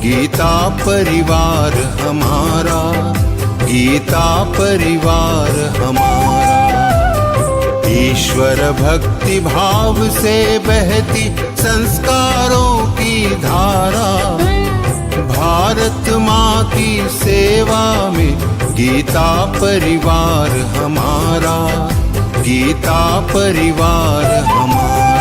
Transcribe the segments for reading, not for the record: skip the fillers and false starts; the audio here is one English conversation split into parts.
गीता परिवार हमारा, गीता परिवार हमारा। ईश्वर भक्ति भाव से बहती संस्कारों की धारा, भारत माँ की सेवा में गीता परिवार हमारा, गीता परिवार हमारा।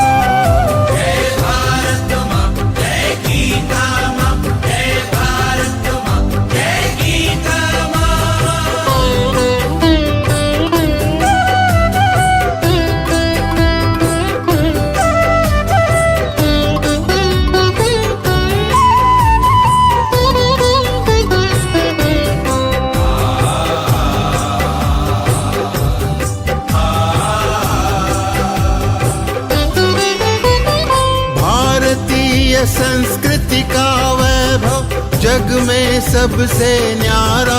संस्कृति का वैभव जग में सबसे न्यारा।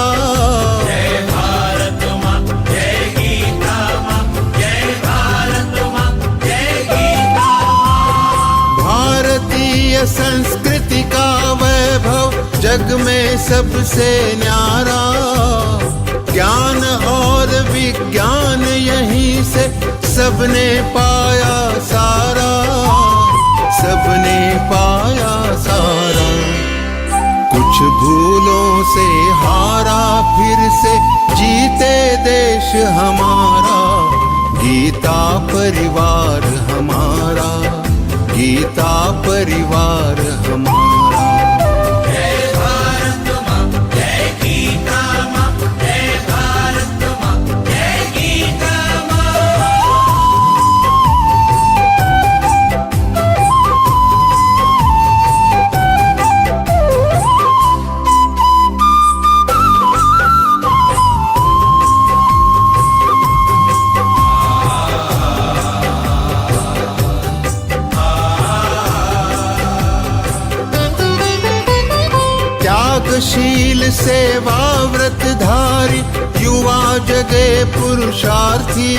जय भारत माँ, जय गीता माँ, जय भारत माँ, जय गीता माँ। भारतीय संस्कृति का वैभव जग में सबसे न्यारा। ज्ञान और विज्ञान यहीं से सबने पाया सारा, सबने पाया सारा। कुछ भूलों से हारा फिर से जीते देश हमारा, गीता परिवार हमारा, गीता परिवार हमारा। जय भारत माँ, जय गीता माँ, जय भारत माँ, जय गीता माँ। शील सेवा व्रतधारी युवा जगे पुरुषार्थी।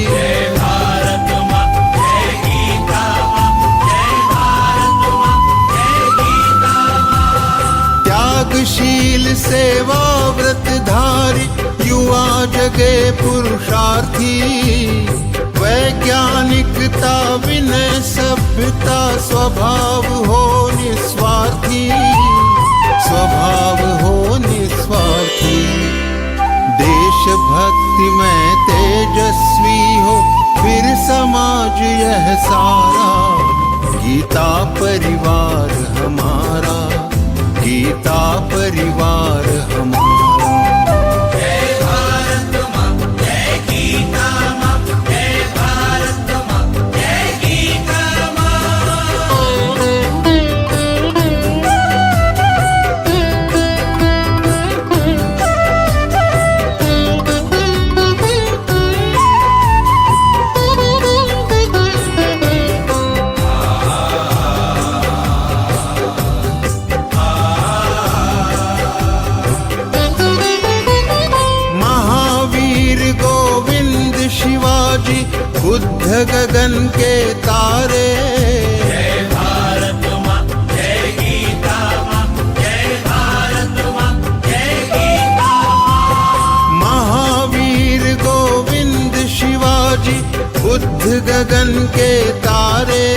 जय भारत माँ, जय गीता माँ, जय भारत माँ, जय गीता माँ। त्यागशील सेवा व्रतधारी युवा जगे पुरुषार्थी। वैज्ञानिकता विनय सभ्यता स्वभाव हो निस्वार्थी, स्वभाव हो निस्वार्थी। देशभक्ति में तेजस्वी हो फिर समाज यह सारा, गीता परिवार हमारा, गीता परिवार हमारा। जय भारत माँ, जय गीता माँ, जय भारत माँ, जय गीता माँ। शिवाजी बुद्ध गगन के तारे। जय भारत माँ, जय गीता माँ, जय भारत माँ, जय गीता माँ। महावीर गोविंद शिवाजी बुद्ध गगन के तारे।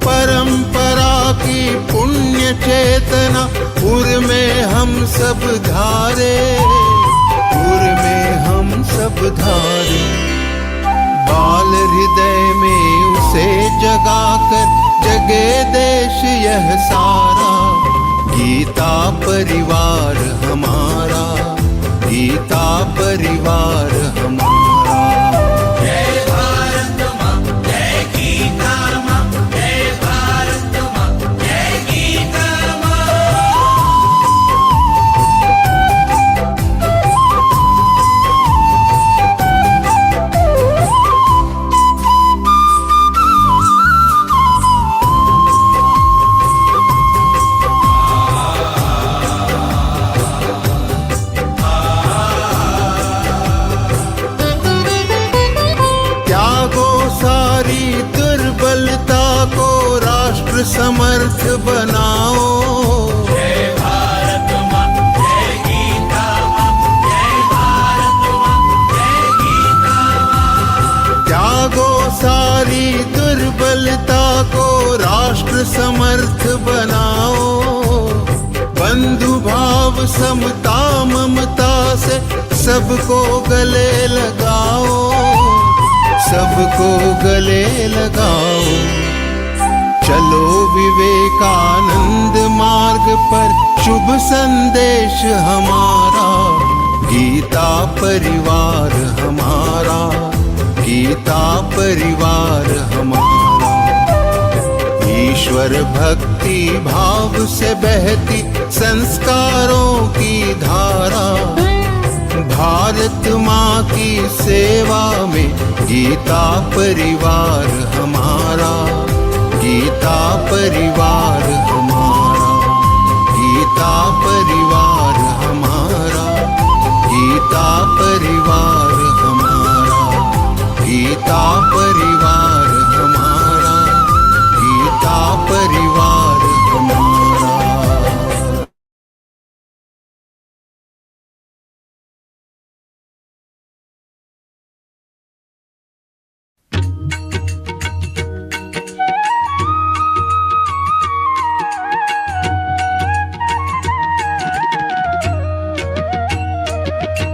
परंपरा की पुण्य चेतना उर में हम सब धारे, उर में हम सब धारे। बाल हृदय में उसे जगाकर जगे देश यह सारा, गीता परिवार हमारा, गीता परिवार हमारा। जय भारत माँ, जय गीता माँ, जय भारत माँ, जय गीता माँ। समर्थ बनाओ। बंधु भाव समता ममता से सबको गले लगाओ, सबको गले लगाओ। चलो विवेकानंद मार्ग पर शुभ संदेश हमारा, गीता परिवार हमारा, गीता परिवार हमारा। ईश्वर भक्ति भाव से बहती संस्कारों की धारा, भारत माँ की सेवा में गीता परिवार हमारा, गीता परिवार हमारा, गीता परिवार हमारा, गीता परिवार हमारा, गीता परिवार हमारा, गीता परिवार हमारा।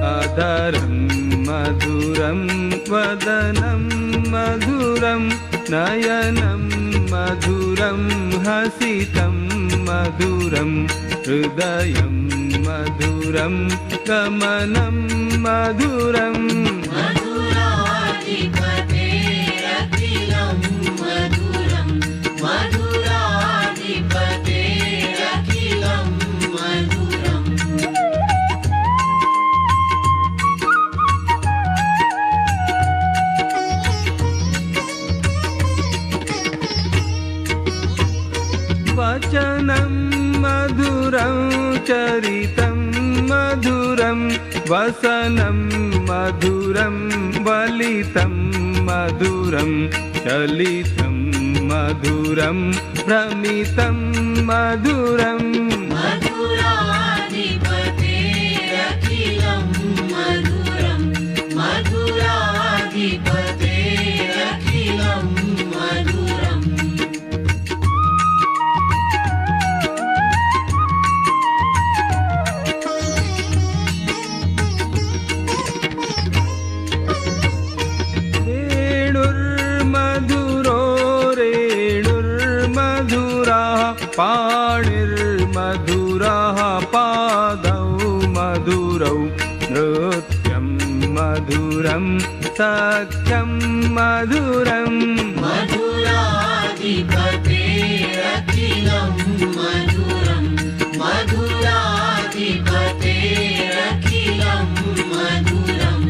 अधरं मधुरं वदनं मधुरं नयनं मधुरं हसितं मधुरं हृदयं मधुरं गमनं मधुरम्। मधुराधिपतेरखिलं मधुरं, मधुराधिपतेरखिलं मधुरम्। वचनं मधुरं चरितं मधुरं वसनं मधुरं वलितं मधुरं चलितं मधुरं भ्रमितं मधुरम्। मधुराधिपतेरखिलं मधुरं, मधुराधिपतेरखिलं मधुरम्। वेणुर्मधुरो रेणुर्मधुराः पाणिर्मधुराः पादौ मधुरौ नृत्यं मधुरं सख्यं मधुरम्। मधुराधिपतेरखिलं मधुरं, मधुराधिपतेरखिलं मधुरम्।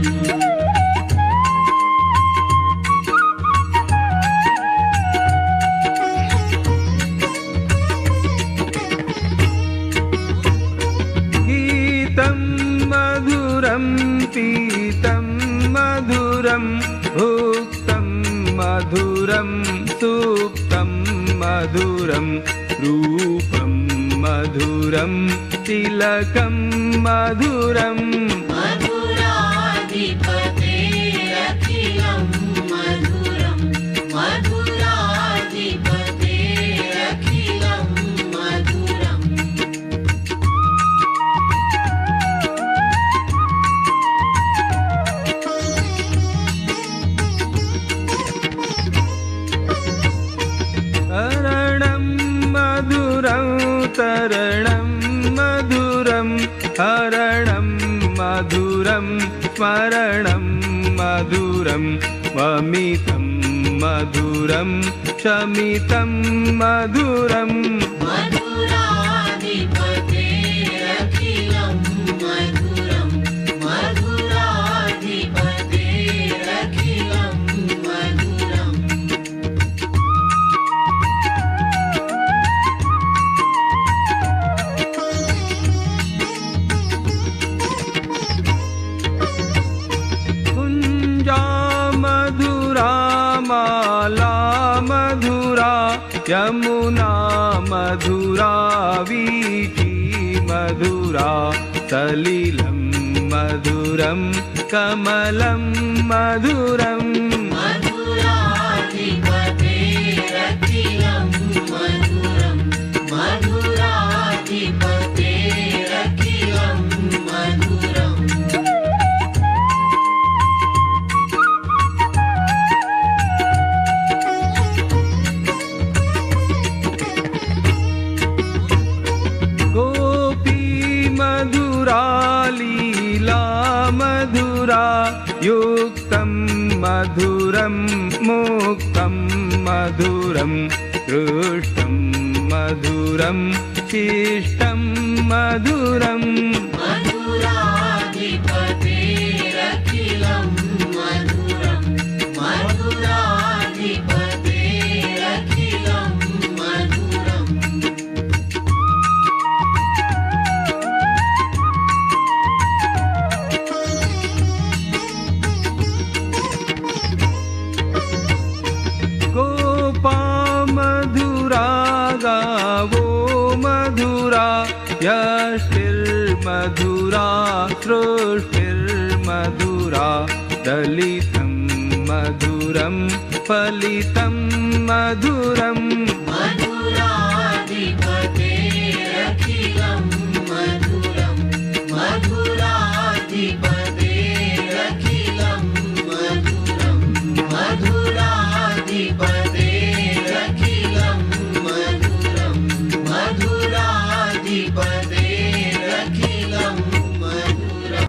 गीतं मधुरं पीतं मधुरं भुक्तं मधुरं सुप्तं मधुरं रूपं मधुरं तिलकं मधुरम्। मधुराधिपतेरखिलं मधुरं, मधुराधिपतेरखिलं मधुरम्। हरणं मधुरं तरणं मधुरं हरणं मधुरं स्मरणं मधुरं वमितं मधुरं शमितं मधुरम्। मधुराधिपतेरखिलं मधुरं, मधुराधिपतेरखिलं मधुरम्। कुञ्जा मधुरा माला मधुरा यमुना मधुरा वीथी मधुरा सलिलं मधुरं कमलं मधुरम्। मधुराधिपतेरखिलं मधुरं, युक्तं मधुरं मुक्तं मधुरं दृष्टं मधुरं शिष्टं मधुरम् मधुराधिपतेरखिलं मधुरं मधुराधिपतेरखिलं मधुरम् गोपा मधुरा गावो मधुरा यष्टिर्मधुरा सृष्टिर्मधुरा दलितं मधुरं फलितं मधुरम् मधुराधिपतेरखिलं मधुरं मधुराधिपतेरखिलं मधुरं मधुराधिपतेरखिलं मधुरं मधुराधिपतेरखिलं मधुरम्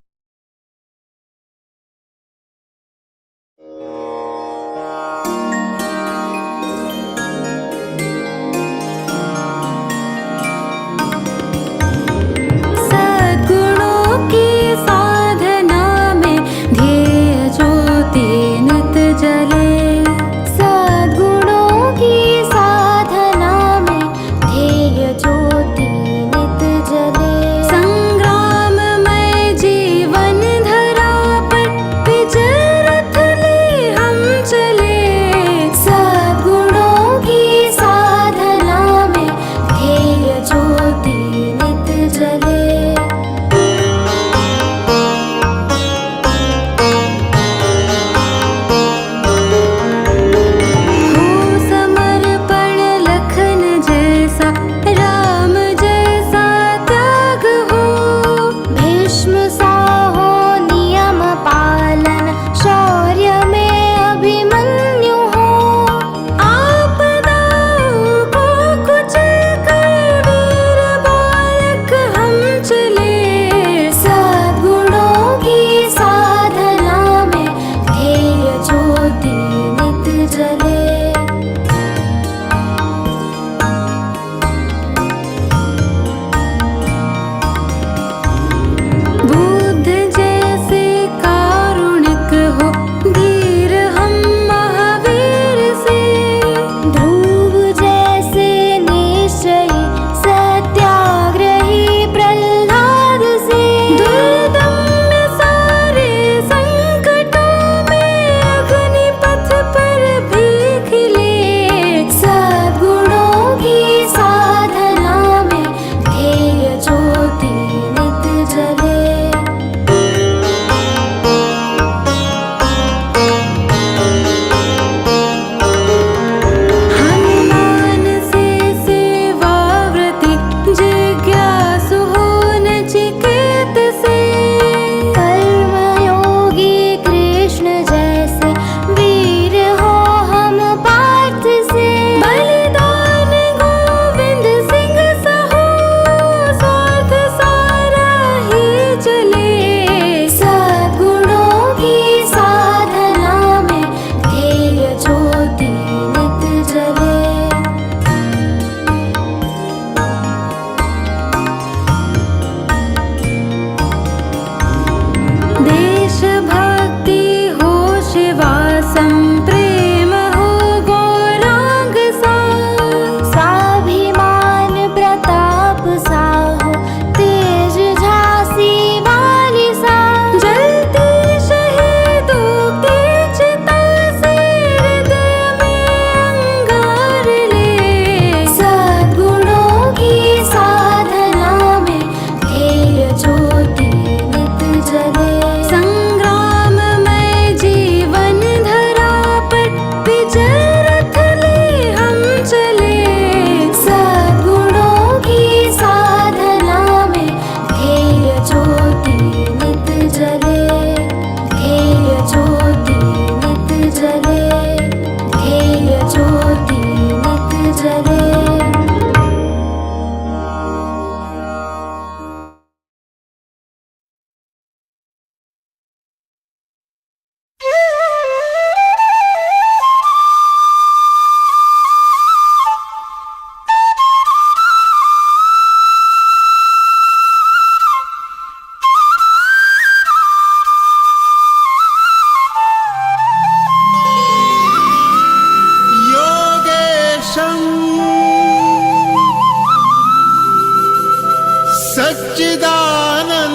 सच्चिदानन्दं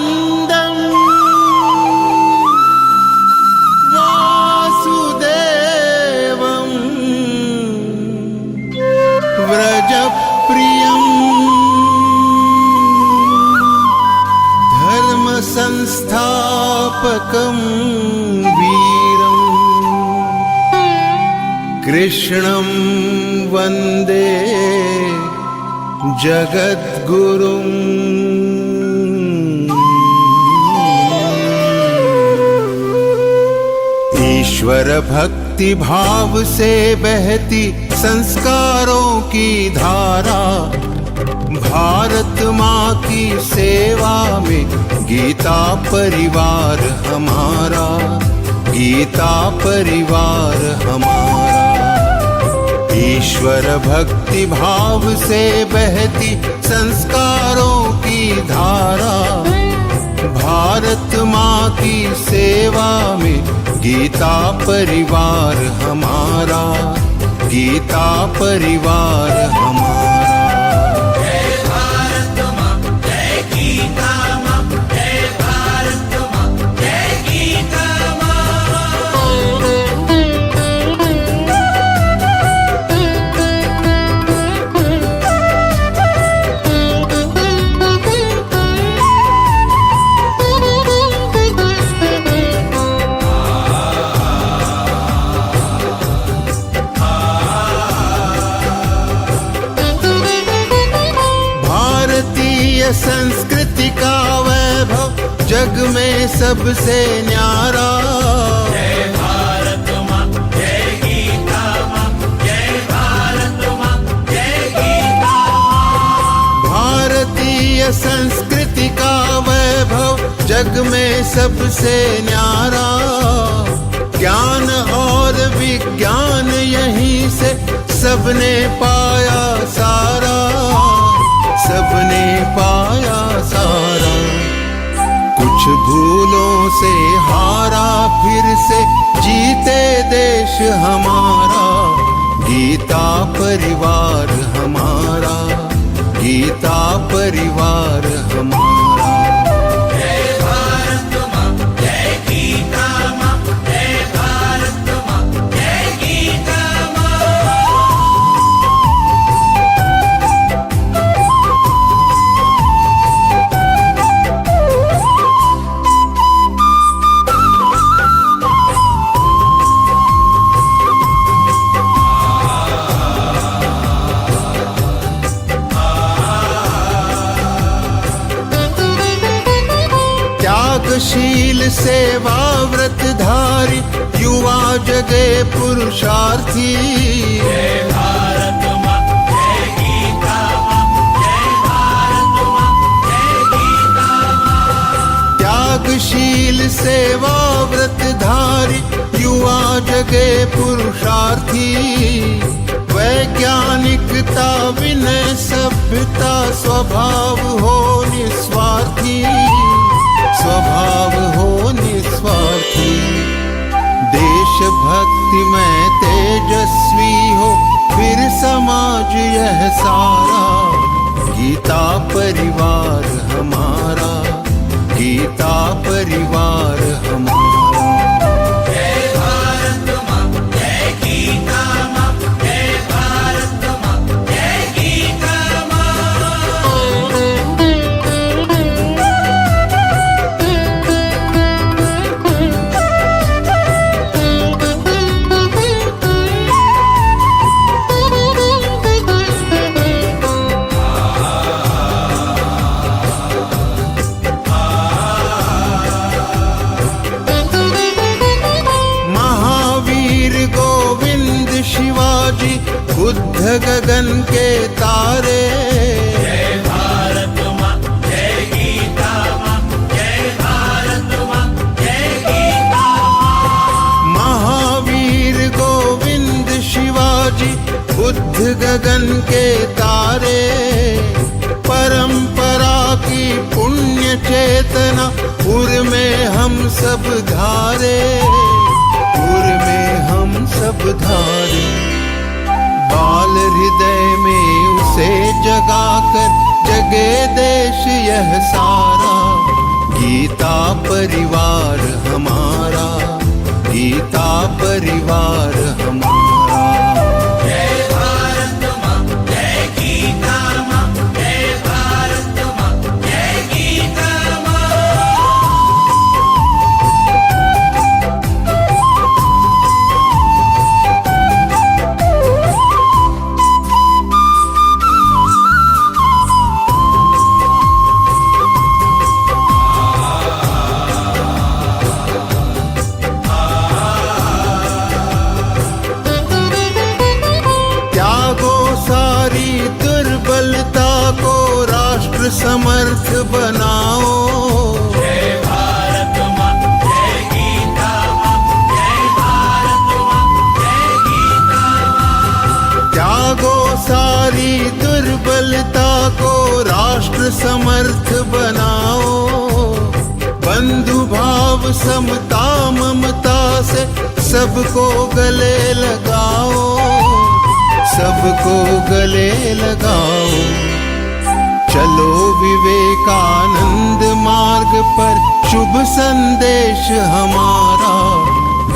वासुदेवं व्रजप्रियं धर्मसंस्थापकं वीरं कृष्णं वन्दे जगद्गुरुं। ईश्वर भक्ति भाव से बहती संस्कारों की धारा, भारत माँ की सेवा में गीता परिवार हमारा, गीता परिवार हमारा। ईश्वर भक्ति भाव से बहती संस्कारों की धारा, भारत माँ की सेवा में गीता परिवार हमारा, गीता परिवार हमारा। जय भारत माँ, जय गीता माँ, जय भारत माँ, जय गीता संस्कृति का वैभव जग में सबसे न्यारा। जय भारत माँ, जय गीता माँ, जय भारत माँ, जय गीता माँ। भारतीय संस्कृति का वैभव जग में सबसे न्यारा। ज्ञान और विज्ञान यहीं से सबने पाया सारा, सबने पाया सारा। कुछ भूलों से हारा फिर से जीते देश हमारा, गीता परिवार हमारा, गीता परिवार हमारा। जय भारत माँ, जय गीता माँ, जय भारत माँ, जय गीता माँ। त्यागशील सेवा व्रतधारी युवा जगे पुरुषार्थी। जय भारत माँ, जय गीता माँ, जय भारत माँ, जय गीता माँ। त्यागशील सेवा व्रतधारी युवा जगे पुरुषार्थी। वैज्ञानिकता विनय सभ्यता स्वभाव हो निस्वार्थी, स्वभाव हो निस्वार्थी। देशभक्ति में तेजस्वी हो फिर समाज यह सारा, गीता परिवार हमारा, गीता परिवार हमारा। जय भारत माँ, जय गीता माँ, जय भारत माँ, जय गीता माँ। शिवाजी बुद्ध गगन के तारे। जय भारत माँ, जय गीता माँ, जय भारत माँ, जय गीता माँ। महावीर गोविंद शिवाजी बुद्ध गगन के तारे। परंपरा की पुण्य चेतना उर में हम सब धारे, उर में हम सब धारे। बाल हृदय में उसे जगाकर जगे देश यह सारा, गीता परिवार हमारा, गीता परिवार हमारा। जय भारत माँ, जय गीता माँ, जय भारत माँ, जय गीता माँ। त्यागो सारी दुर्बलता को, राष्ट्र समर्थ बनाओ। जय भारत माँ, जय गीता माँ, जय भारत माँ, जय गीता माँ। त्यागो सारी दुर्बलता को, राष्ट्र समर्थ बनाओ। बंधु भाव समता ममता से सबको गले लगाओ, सबको गले लगाओ। चलो विवेकानंद मार्ग पर, शुभ संदेश हमारा,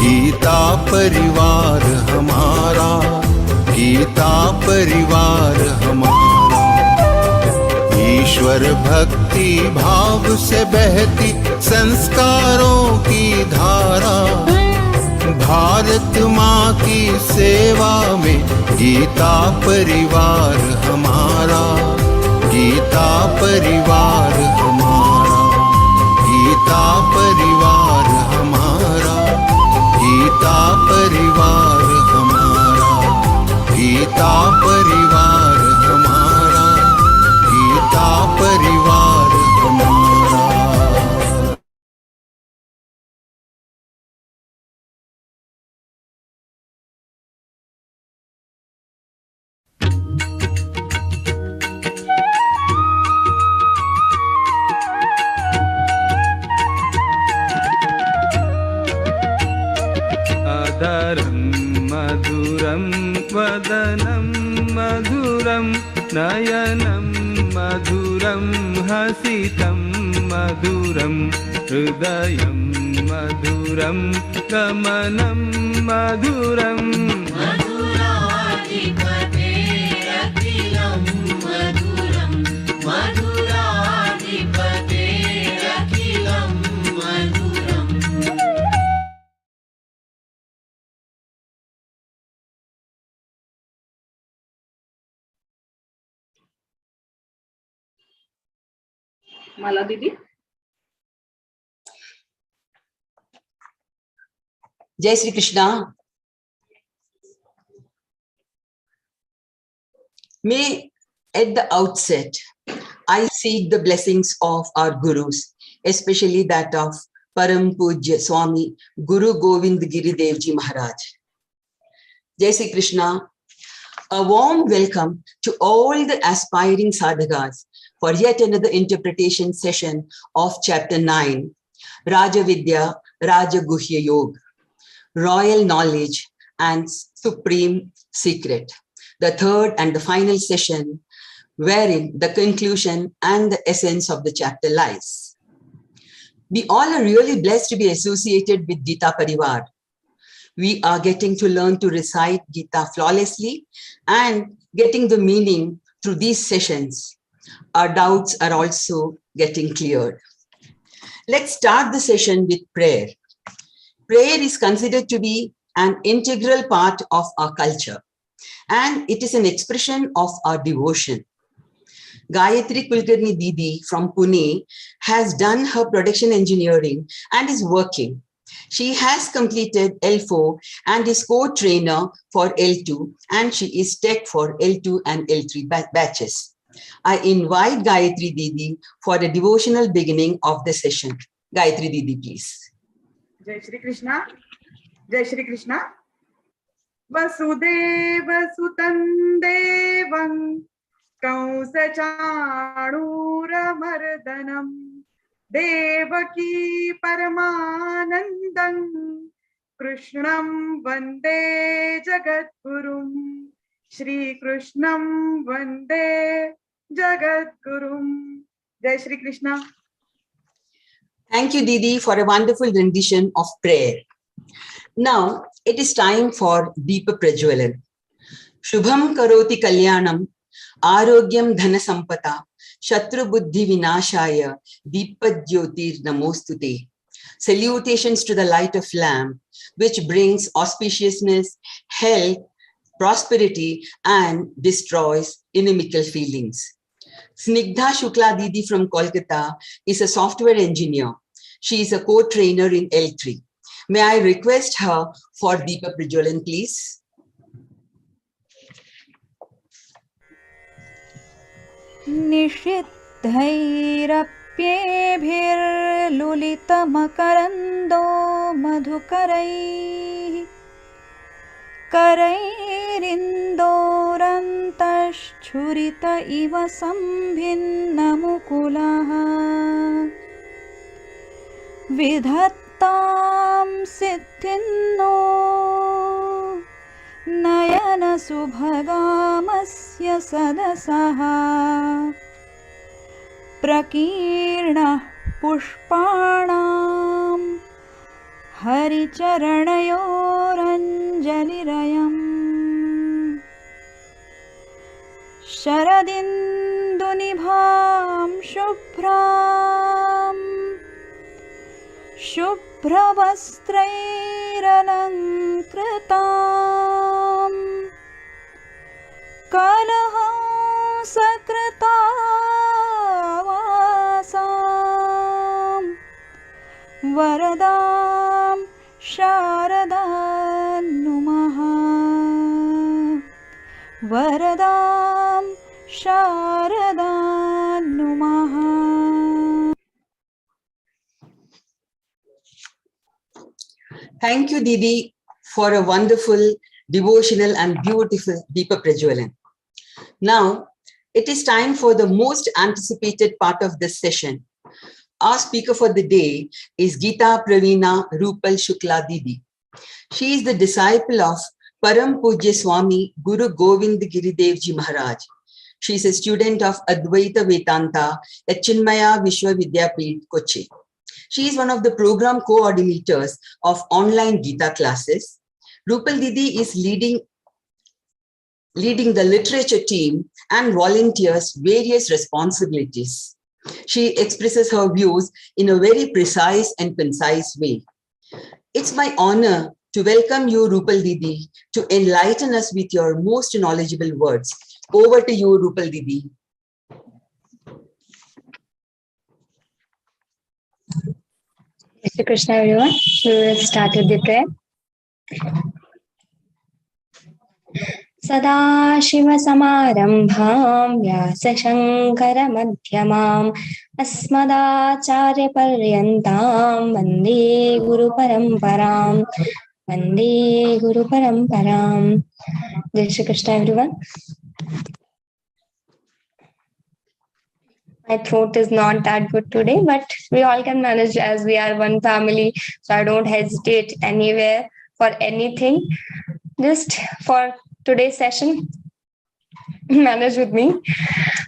गीता परिवार हमारा, गीता परिवार हमारा। ईश्वर भक्ति भाव से बहती संस्कारों की धारा, भारत माँ की सेवा में गीता परिवार हमारा, गीता परिवार हमारा, गीता परिवार हमारा, गीता परिवार हमारा, गीता परिवार हमारा, गीता परिवार हमारा। अधरं मधुरं वदनं मधुरं नयनं मधुरं हसितं मधुरं हृदयं मधुरं गमनं मधुरम्। मधुराधिपतेरखिलं मधुरं, मधुराधिपतेरखिलं मधुरम्। माला दीदी। जय Shri Krishna. May at the outset I seek the blessings of our gurus, especially that of Param Pujya Swami Guru Govind Giri Dev Ji Maharaj. Jai Shri Krishna. A warm welcome to all the aspiring sadhakas for yet another interpretation session of chapter 9, Raja Vidya Raja Guhya Yoga, Royal Knowledge and Supreme Secret, the third and the final session wherein the conclusion and the essence of the chapter lies. We all are really blessed to be associated with Geeta Parivar. We are getting to learn to recite Geeta flawlessly and getting the meaning through these sessions. Our doubts are also getting cleared. Let's start the session with prayer. Prayer is considered to be an integral part of our culture, and it is an expression of our devotion. Gayatri Kulkarni Didi from Pune has done her production engineering and is working. She has completed L4 and is co-trainer for L2, and she is tech for L2 and L3 batches. I invite Gayatri Didi for a devotional beginning of the session. Gayatri Didi, please. जय श्री कृष्णा। जय श्री कृष्णा। वसुदेव सुतं देवं कंसचाणूरमर्दनं देवकी परमानन्दं कृष्णं वन्दे जगद्गुरुं श्रीकृष्णं वन्दे Jagadgurum. Jai Shri Krishna. Thank you, Didi, for a wonderful rendition of prayer. Now, it is time for Deepa Prajwalan. Shubham karoti kalyanam, arogyam dhana sampata, shatru buddhi vinashaya, Deepa Jyotir namostute. Salutations to the light of lamp, which brings auspiciousness, health, prosperity, and destroys inimical feelings. Snigdha Shukla Didi from Kolkata is a software engineer. She is a co-trainer in L3. May I request her for Deepa Prajwalan, please? निषिद्धैरप्येभिर्लुलितमकरन्दो मधुकरैः करैरिन्दोरन्तश्छुरित इव सम्भिन्नमुकुलः विधत्तां सिद्धिन्नो नयनसुभगामस्य सदसः प्रकीर्णः पुष्पाणां हरिचरणयोरञ्जलिरयम् शरदिन्दुनिभां शुभ्रवस्त्रैरलङ्कृतां कलहंसकृतावासां वरदां शारदां नुमः वरदां शारदां नुमः. Thank you, Didi, for a wonderful, devotional and beautiful Deepa Prajwalan. Now, it is time for the most anticipated part of this session. Our speaker for the day is Geeta Pravina Rupal Shukla Didi. She is the disciple of Param Pujya Swami Guru Govind Giridev Ji Maharaj. She is a student of Advaita Vedanta at Chinmaya Vishwa Vidyapeeth, Kochi. She is one of the program coordinators of online Geeta classes. Rupal Didi is leading the literature team and volunteers various responsibilities. She expresses her views in a very precise and concise way. It's my honor to welcome you, Rupal Didi, to enlighten us with your most knowledgeable words. Over to you, Rupal Didi. Shri Krishna, everyone. We will start with the prayer. सदाशिवसमारम्भां व्यासशङ्करमध्यमाम् अस्मदाचार्यपर्यन्तां वन्दे गुरुपरम्पराम् वन्दे गुरुपरम्पराम्. Jai Shri Krishna, everyone. My throat is not that good today, but we all can manage as we are one family. So I don't hesitate anywhere for anything. Just for today's session, manage with me.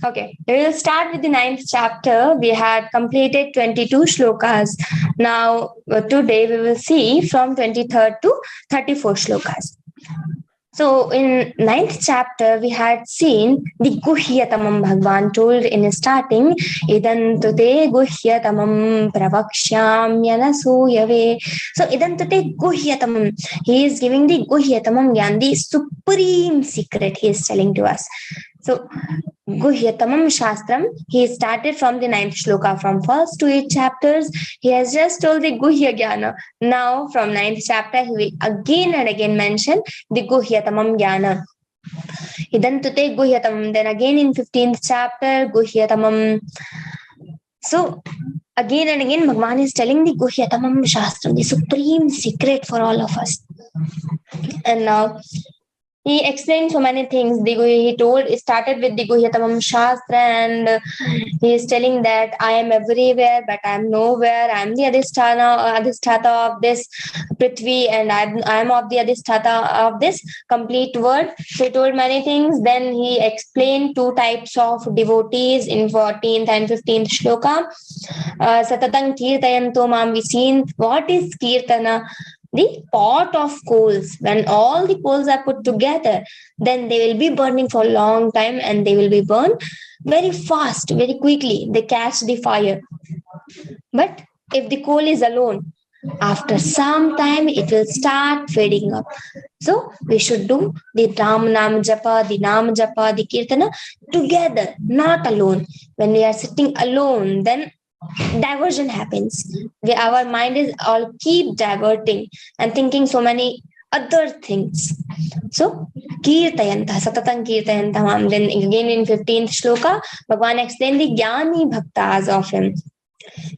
Okay, we will start with the 9th chapter. We had completed 22 shlokas. Now, today we will see from 23rd to 34 shlokas. So in 9th chapter, we had seen the Guhyatamam. Bhagavan told in starting, Idantute Guhyatamam Pravakshyamyanasuyave. So Idantute Guhyatamam. He is giving the Guhyatamam Gyan, the supreme secret he is telling to us. So Guhyatamam Shastram, he started from the 9th shloka. From first to 8 chapters, he has just told the Guhya Jnana. Now from 9th chapter, he will again and again mention the Guhyatamam Jnana. Idantute Guhyatamam. Then again in 15th chapter, Guhyatamam. So again and again, Bhagavan is telling the Guhyatamam Shastram, the supreme secret for all of us. And now he explained so many things. He started with the Guhyatamam Shastra, and he is telling that I am everywhere, but I am nowhere. I am the Adhisthata of this Prithvi, and I am of the Adhisthata of this complete world. So he told many things. Then he explained two types of devotees in 14th and 15th shloka. Satatang Kirtayanto Mam, we seen what is Kirtana. The pot of coals, when all the coals are put together, then they will be burning for a long time, and they will be burned very fast, very quickly. They catch the fire. But if the coal is alone, after some time it will start fading up. So we should do the Ram Nam Japa, the Nam Japa, the Kirtana together, not alone. When we are sitting alone, then diversion happens. Our mind is all keep diverting and thinking so many other things. So Kirtayanta, Satatang Kirtayantamam. Then again in 15th shloka, Bhagavan explained the Jnani Bhaktas of him.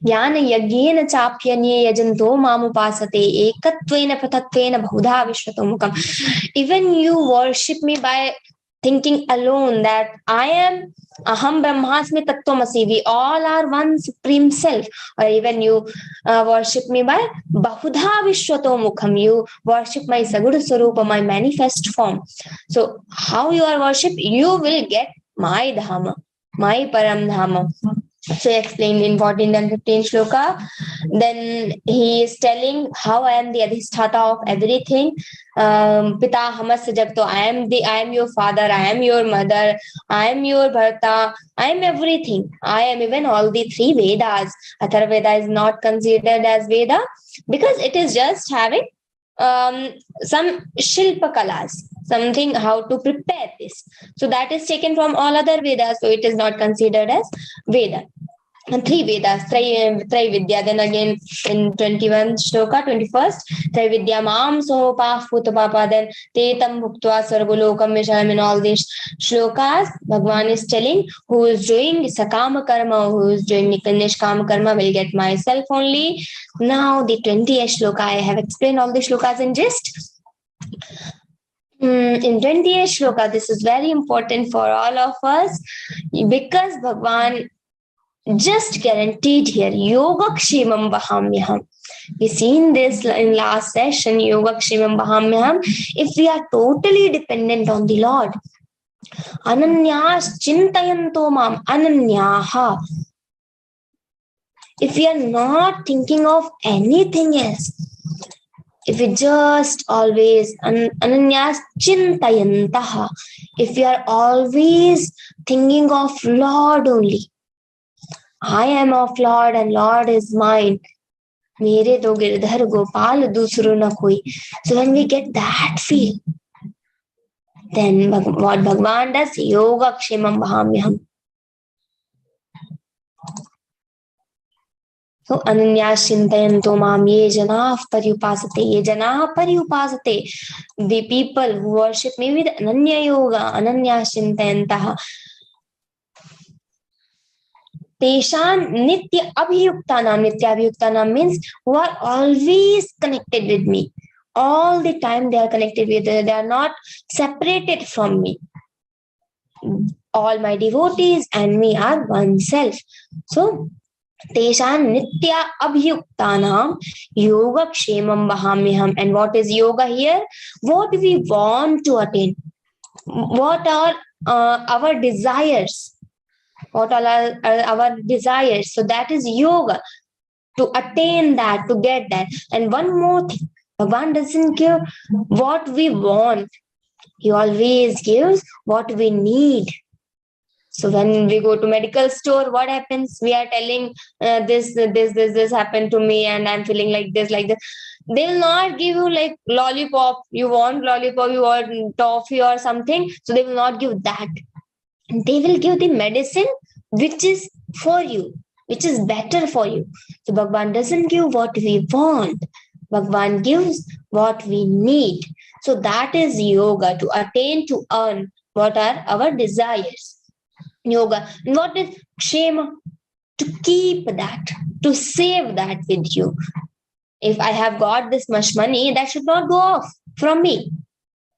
Jnana Yagena Chapyanye Yajanto Mamupasate Ekatvena Pratattvena Bahudha Vishwatomukam. Even you worship me by thinking alone that I am Aham Brahmasmi Tattvamasi, we all are one supreme self. Or even you worship me by Bahudha Vishwatomukam, you worship my Sagura Swarupa, my manifest form. So how you are worship, you will get my Dhamma, my Param Dhamma. So he explained in 14th and 15th shloka. Then he is telling how I am the Adhisthata of everything. Pita Hamasya Jagto, I am your father, I am your mother, I am your Bharta, I am everything. I am even all the three Vedas. Atharvaveda is not considered as Veda because it is just having some Shilpa Kalas, something how to prepare this. So that is taken from all other Vedas. So it is not considered as Veda. And three Vedas, Trividya. Then again in 21 shloka, 21st, Trividya Mam Sopa Putapapa, then Tetam Bhuktva Sargulokam Vishalam. In all these shlokas, Bhagavan is telling who is doing Sakama Karma, who is doing Nishkama Karma will get myself only. Now the 20th shloka, I have explained all the shlokas in gist. In 20th shloka, this is very important for all of us because Bhagavan just guaranteed here Yogakshemam Vahamyaham. We seen this in last session, Yogakshemam Vahamyaham. If we are totally dependent on the Lord, Ananyas Chintayanto Mam, Ananyaha. If we are not thinking of anything else, if we just always Ananyas Chintayantaha, if we are always thinking of Lord only, I am of Lord and Lord is mine. Mere do girdhar gopal dusro na koi. So when we get that feel, then what Bhagavan does, Yogakshemam Vahamyaham. So Ananyas Chintayanto Mam ye janah paryupasate, ye janah paryupasate. The people who worship me with Ananya Yoga, Ananyas Chintayantaha. Teshan Nitya Abhiyuktanam. Nitya Abhiyuktanam means who are always connected with me. All the time they are connected with me. They are not separated from me. All my devotees and me are one self. So, Teshan Nitya Abhiyuktanam Yogakshemam Vahamyaham. And what is yoga here? What we want to attain. What are our desires? What are our desires? So that is yoga, to attain that, to get that. And one more thing, Bhagavan doesn't give what we want. He always gives what we need. So when we go to medical store, what happens? We are telling this happened to me and I'm feeling like this. They will not give you like lollipop. You want lollipop, you want toffee or something. So they will not give that. They will give the medicine which is for you, which is better for you. So Bhagavan doesn't give what we want. Bhagavan gives what we need. So that is yoga, to attain, to earn what are our desires. Yoga. And what is kshema? To keep that, to save that with you. If I have got this much money, that should not go off from me.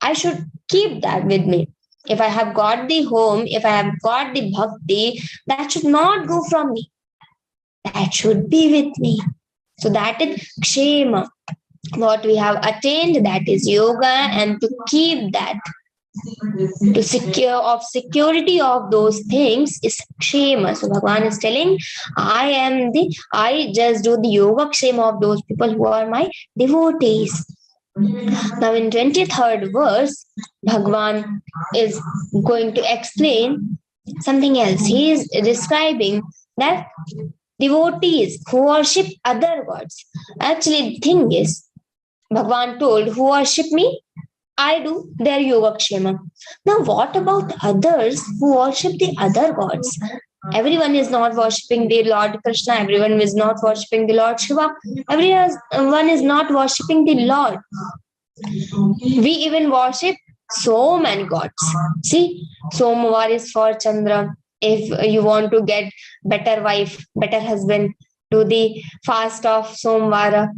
I should keep that with me. If I have got the home, if I have got the bhakti, that should not go from me. That should be with me. So that is kshema. What we have attained, that is yoga, and to keep that, to secure of security of those things is kshema. So Bhagavan is telling, I just do the yoga kshema of those people who are my devotees. Now in 23rd verse, Bhagavan is going to explain something else. He is describing that devotees who worship other gods. Actually, the thing is, Bhagavan told, who worship me, I do their yoga kshema. Now, what about others who worship the other gods? Everyone is not worshipping the Lord Krishna. Everyone is not worshipping the Lord Shiva. Everyone is not worshipping the Lord. We even worship so many gods. See, Somvar is for Chandra. If you want to get better wife, better husband, do the fast of Somvara,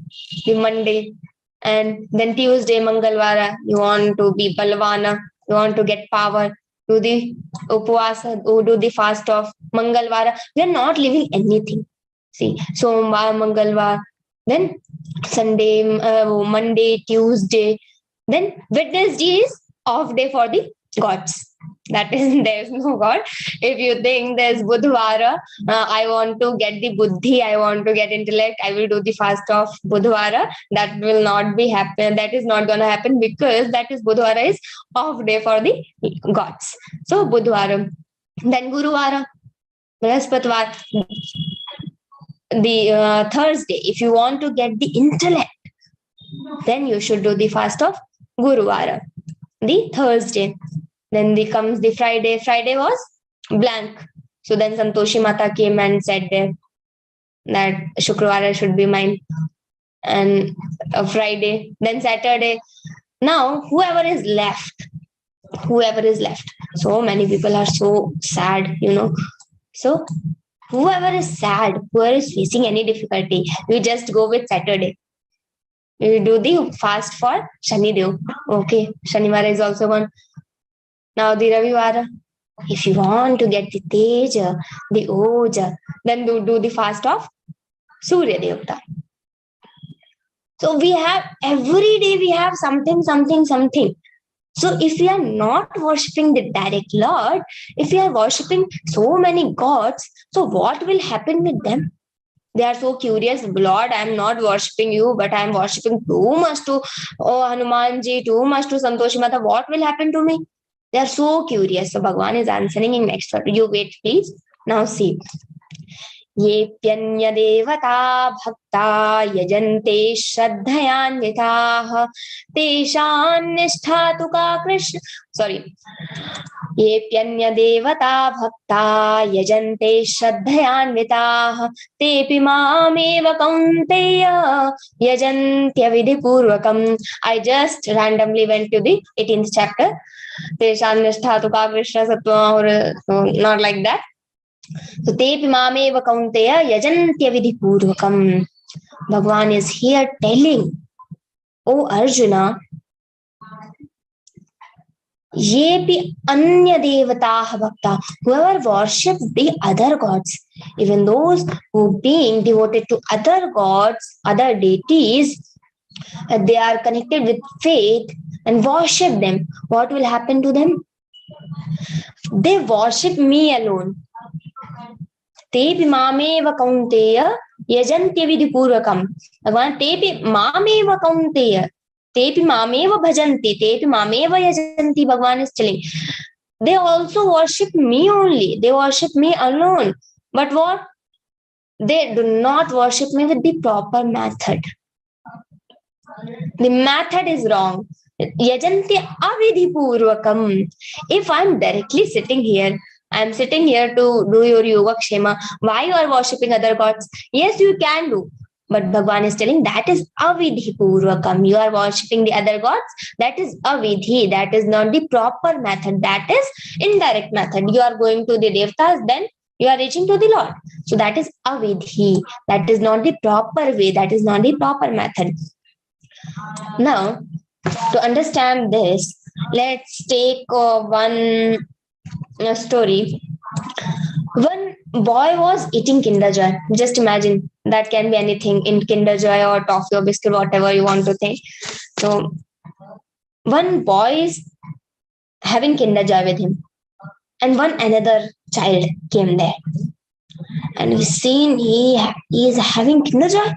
the Monday. And then Tuesday, Mangalvara, you want to be Balvana, you want to get power, do the Upvasa, do the fast of Mangalvara. We are not leaving anything. See, Somvar, Mangalvar, then Sunday, Monday, Tuesday, then Wednesday is off day for the gods. That is, there's no God. If you think there's Budhvara, I want to get the buddhi, I want to get intellect, I will do the fast of Budhvara. That will not be happen. That is not going to happen because that is Budhvara is off day for the gods. So Budhvara. Then Guruvara, Brahaspatvar, the Thursday. If you want to get the intellect, then you should do the fast of Guruvara, the Thursday. Then comes the Friday. Friday was blank. So then Santoshi Mata came and said there that Shukravara should be mine. And Friday. Then Saturday. Now, whoever is left. So many people are so sad, So whoever is sad, whoever is facing any difficulty, we just go with Saturday. We do the fast for Shani Dev. Okay, Shanivara is also one. Now the Ravivara, if you want to get the Teja, the Oja, then do the fast of Surya Devata. So we have, every day we have something. So if we are not worshipping the direct Lord, if we are worshipping so many gods, so what will happen with them? They are so curious, Lord, I am not worshipping you, but I am worshipping too much to Hanumanji, too much to Santoshi Mata. What will happen to me? They are so curious. So Bhagavan is answering in next word. You wait, please. Now see. Ye pyanya devata bhakta yajante shraddhayanyataha teshan nishtha ka Krishna. Sorry. Ye pyanya devata bhakta yajante shraddhayanyataha tepi mameva kaunteya yajantya vidhi purvakam. I just randomly went to the 18th chapter. Teshan nishtha ka Krishna sattva, not like that. So tepi mameva kaunteya yajantya vidhi purvakam. Bhagavan is here telling, O Arjuna, yepi anya devataha bhakta, whoever worships the other gods, even those who being devoted to other gods, other deities, they are connected with faith and worship them. What will happen to them? They worship me alone. Tepi mameva kaunteya yajantya vidhi purvakam. Bhagavan, tepi mameva kaunteya. Tepi mameva bhajanti. Tepi mameva yajanti. Bhagavan is telling. They also worship me only. They worship me alone. But what? They do not worship me with the proper method. The method is wrong. Yajanti avidhi purvakam. If I'm directly sitting here, I'm sitting here to do your yoga kshema. Why you are worshipping other gods? Yes, you can do. But Bhagavan is telling that is avidhi purvakam. You are worshipping the other gods. That is avidhi. That is not the proper method. That is indirect method. You are going to the devtas, then you are reaching to the Lord. So that is avidhi. That is not the proper way. That is not the proper method. Now, to understand this, let's take one story. One boy was eating Kinder Joy. Just imagine, that can be anything in Kinder Joy or toffee or biscuit, whatever you want to think. So one boy is having Kinder Joy with him, and one another child came there, and we seen he is having Kinder Joy.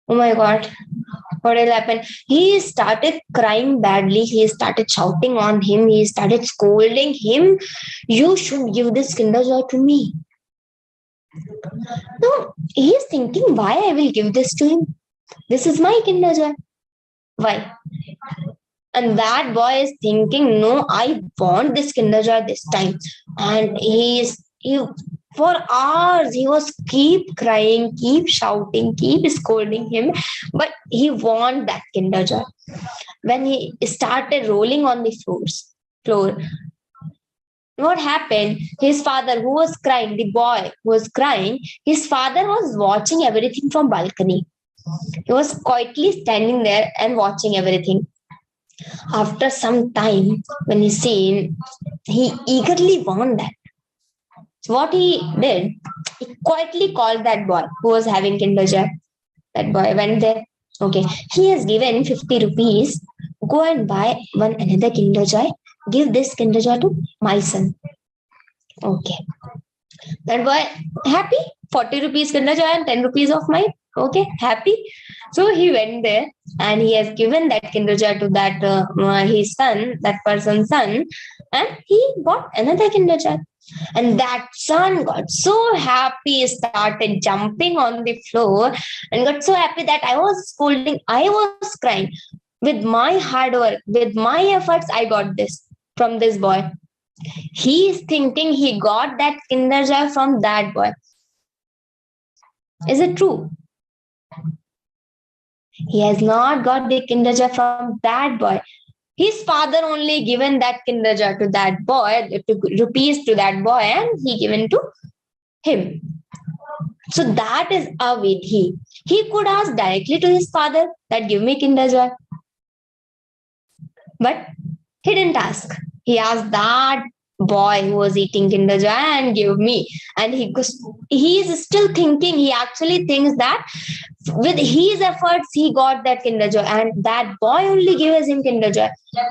Oh my God, what will happen? He started crying badly. He started shouting on him. He started scolding him. You should give this Kinder Joy to me. No, he is thinking, why I will give this to him? This is my Kinder Joy. Why? And that boy is thinking, no, I want this Kinder Joy this time. And he for hours he was keep crying, keep shouting, keep scolding him, but he want that Kinder Joy. When he started rolling on the floor, what happened? His father, who was crying, the boy who was crying, his father was watching everything from balcony. He was quietly standing there and watching everything. After some time, when he seen, he eagerly want that. So what he did, he quietly called that boy who was having Kinder Joy. That boy went there. Okay, he has given 50 rupees. Go and buy one another Kinder Joy. Give this Kinder Joy to my son. Okay. That boy happy. 40 rupees Kinder Joy and 10 rupees of mine. Okay, happy. So he went there and he has given that Kinder Joy to that his son, that person's son, and he got another Kinder Joy. And that son got so happy, started jumping on the floor and got so happy that I was scolding, I was crying. With my hard work, with my efforts, I got this from this boy. He is thinking he got that Kinder Joy from that boy. Is it true? He has not got the Kinder Joy from that boy. His father only given that Kinder Joy to that boy, rupees to that boy, and he given to him. So that is a vidhi. He could ask directly to his father that give me Kinder Joy. But he didn't ask. He asked that boy who was eating Kinder Joy and give me. And he is still thinking, he actually thinks that with his efforts, he got that Kinder Joy. And that boy only gives him Kinder Joy.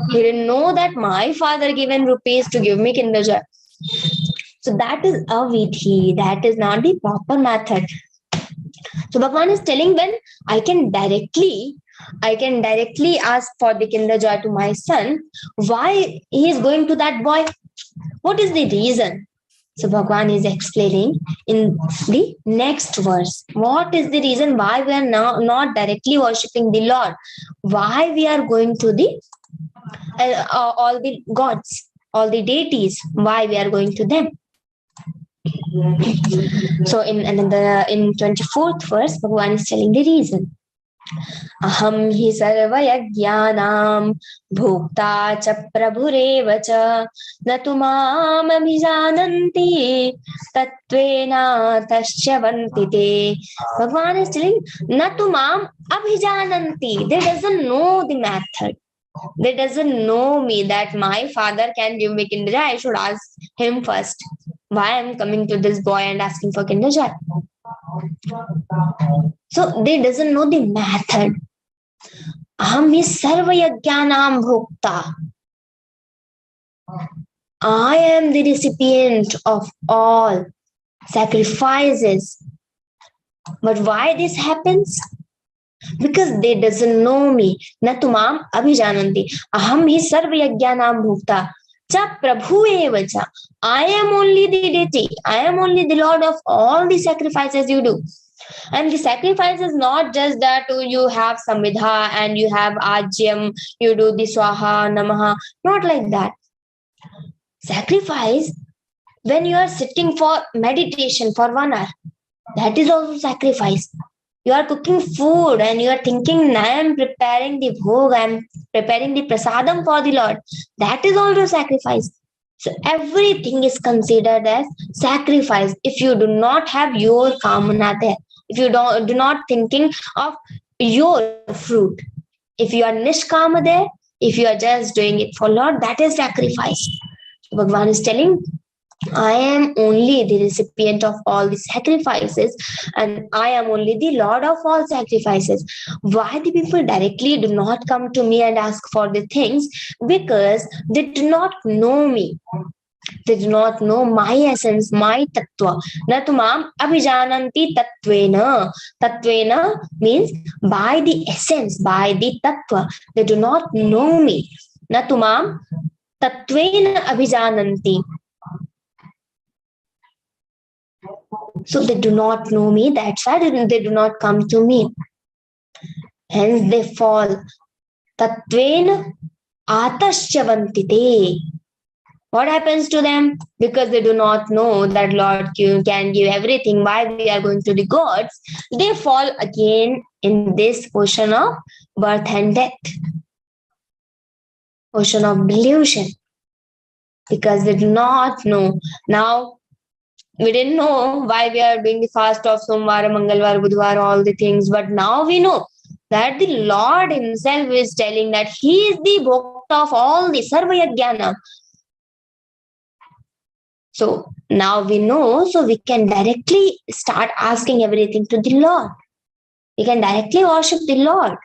He didn't know that my father given rupees to give me Kinder Joy. So that is a vidhi. That is not the proper method. So Bhagavan is telling, when I can directly ask for the Kinder Joy to my son, why he is going to that boy? What is the reason? So Bhagavan is explaining in the next verse. What is the reason why we are now not directly worshipping the Lord? Why we are going to the all the gods, all the deities? Why we are going to them? So in 24th verse, Bhagavan is telling the reason. Aham hi sarvayajnanam bhokta cha prabhureva cha natu mam abhijananti tatvena taschavanti te. Bhagavan is telling, natu mam abhijananti. They doesn't know the method. They doesn't know me, that my father can give me Kinder Joy. I should ask him first. Why I'm coming to this boy and asking for Kinder Joy? So they doesn't know the method. Aham hi sarvayajnanam bhokta. I am the recipient of all sacrifices. But why this happens? Because they doesn't know me. Natumam abhijananti. Aham hi sarvayajnanam bhokta. Cha prabhu eva cha. I am only the deity. I am only the Lord of all the sacrifices you do. And the sacrifice is not just that you have samvidha and you have ajyam, you do the swaha, namaha. Not like that. Sacrifice, when you are sitting for meditation for 1 hour, that is also sacrifice. You are cooking food and you are thinking, I am preparing the bhog, I am preparing the prasadam for the Lord. That is also sacrifice. So everything is considered as sacrifice. If you do not have your kamana there, if you do not thinking of your fruit, if you are nishkama there, If you are just doing it for Lord, that is sacrifice. Bhagavan is telling, I am only the recipient of all the sacrifices, and I am only the Lord of all sacrifices. Why the people directly do not come to me and ask for the things? Because they do not know me. They do not know my essence, my tattva. Na tumam abhijananti tattvena. Tattvena means by the essence, by the tattva. They do not know me. Na tumam tattvena abhijananti. So they do not know me. That's why they do not come to me. Hence they fall. Tattvena atasyavantite. What happens to them? Because they do not know that Lord can give everything, why we are going to the gods, they fall again in this ocean of birth and death, ocean of delusion, because they do not know. Now, we didn't know why we are doing the fast of Somvara, Mangalvara, Budhvara, all the things, but now we know that the Lord himself is telling that he is the Bhokta of all the Sarvaya Jnana. So now we know, so we can directly start asking everything to the Lord. We can directly worship the Lord.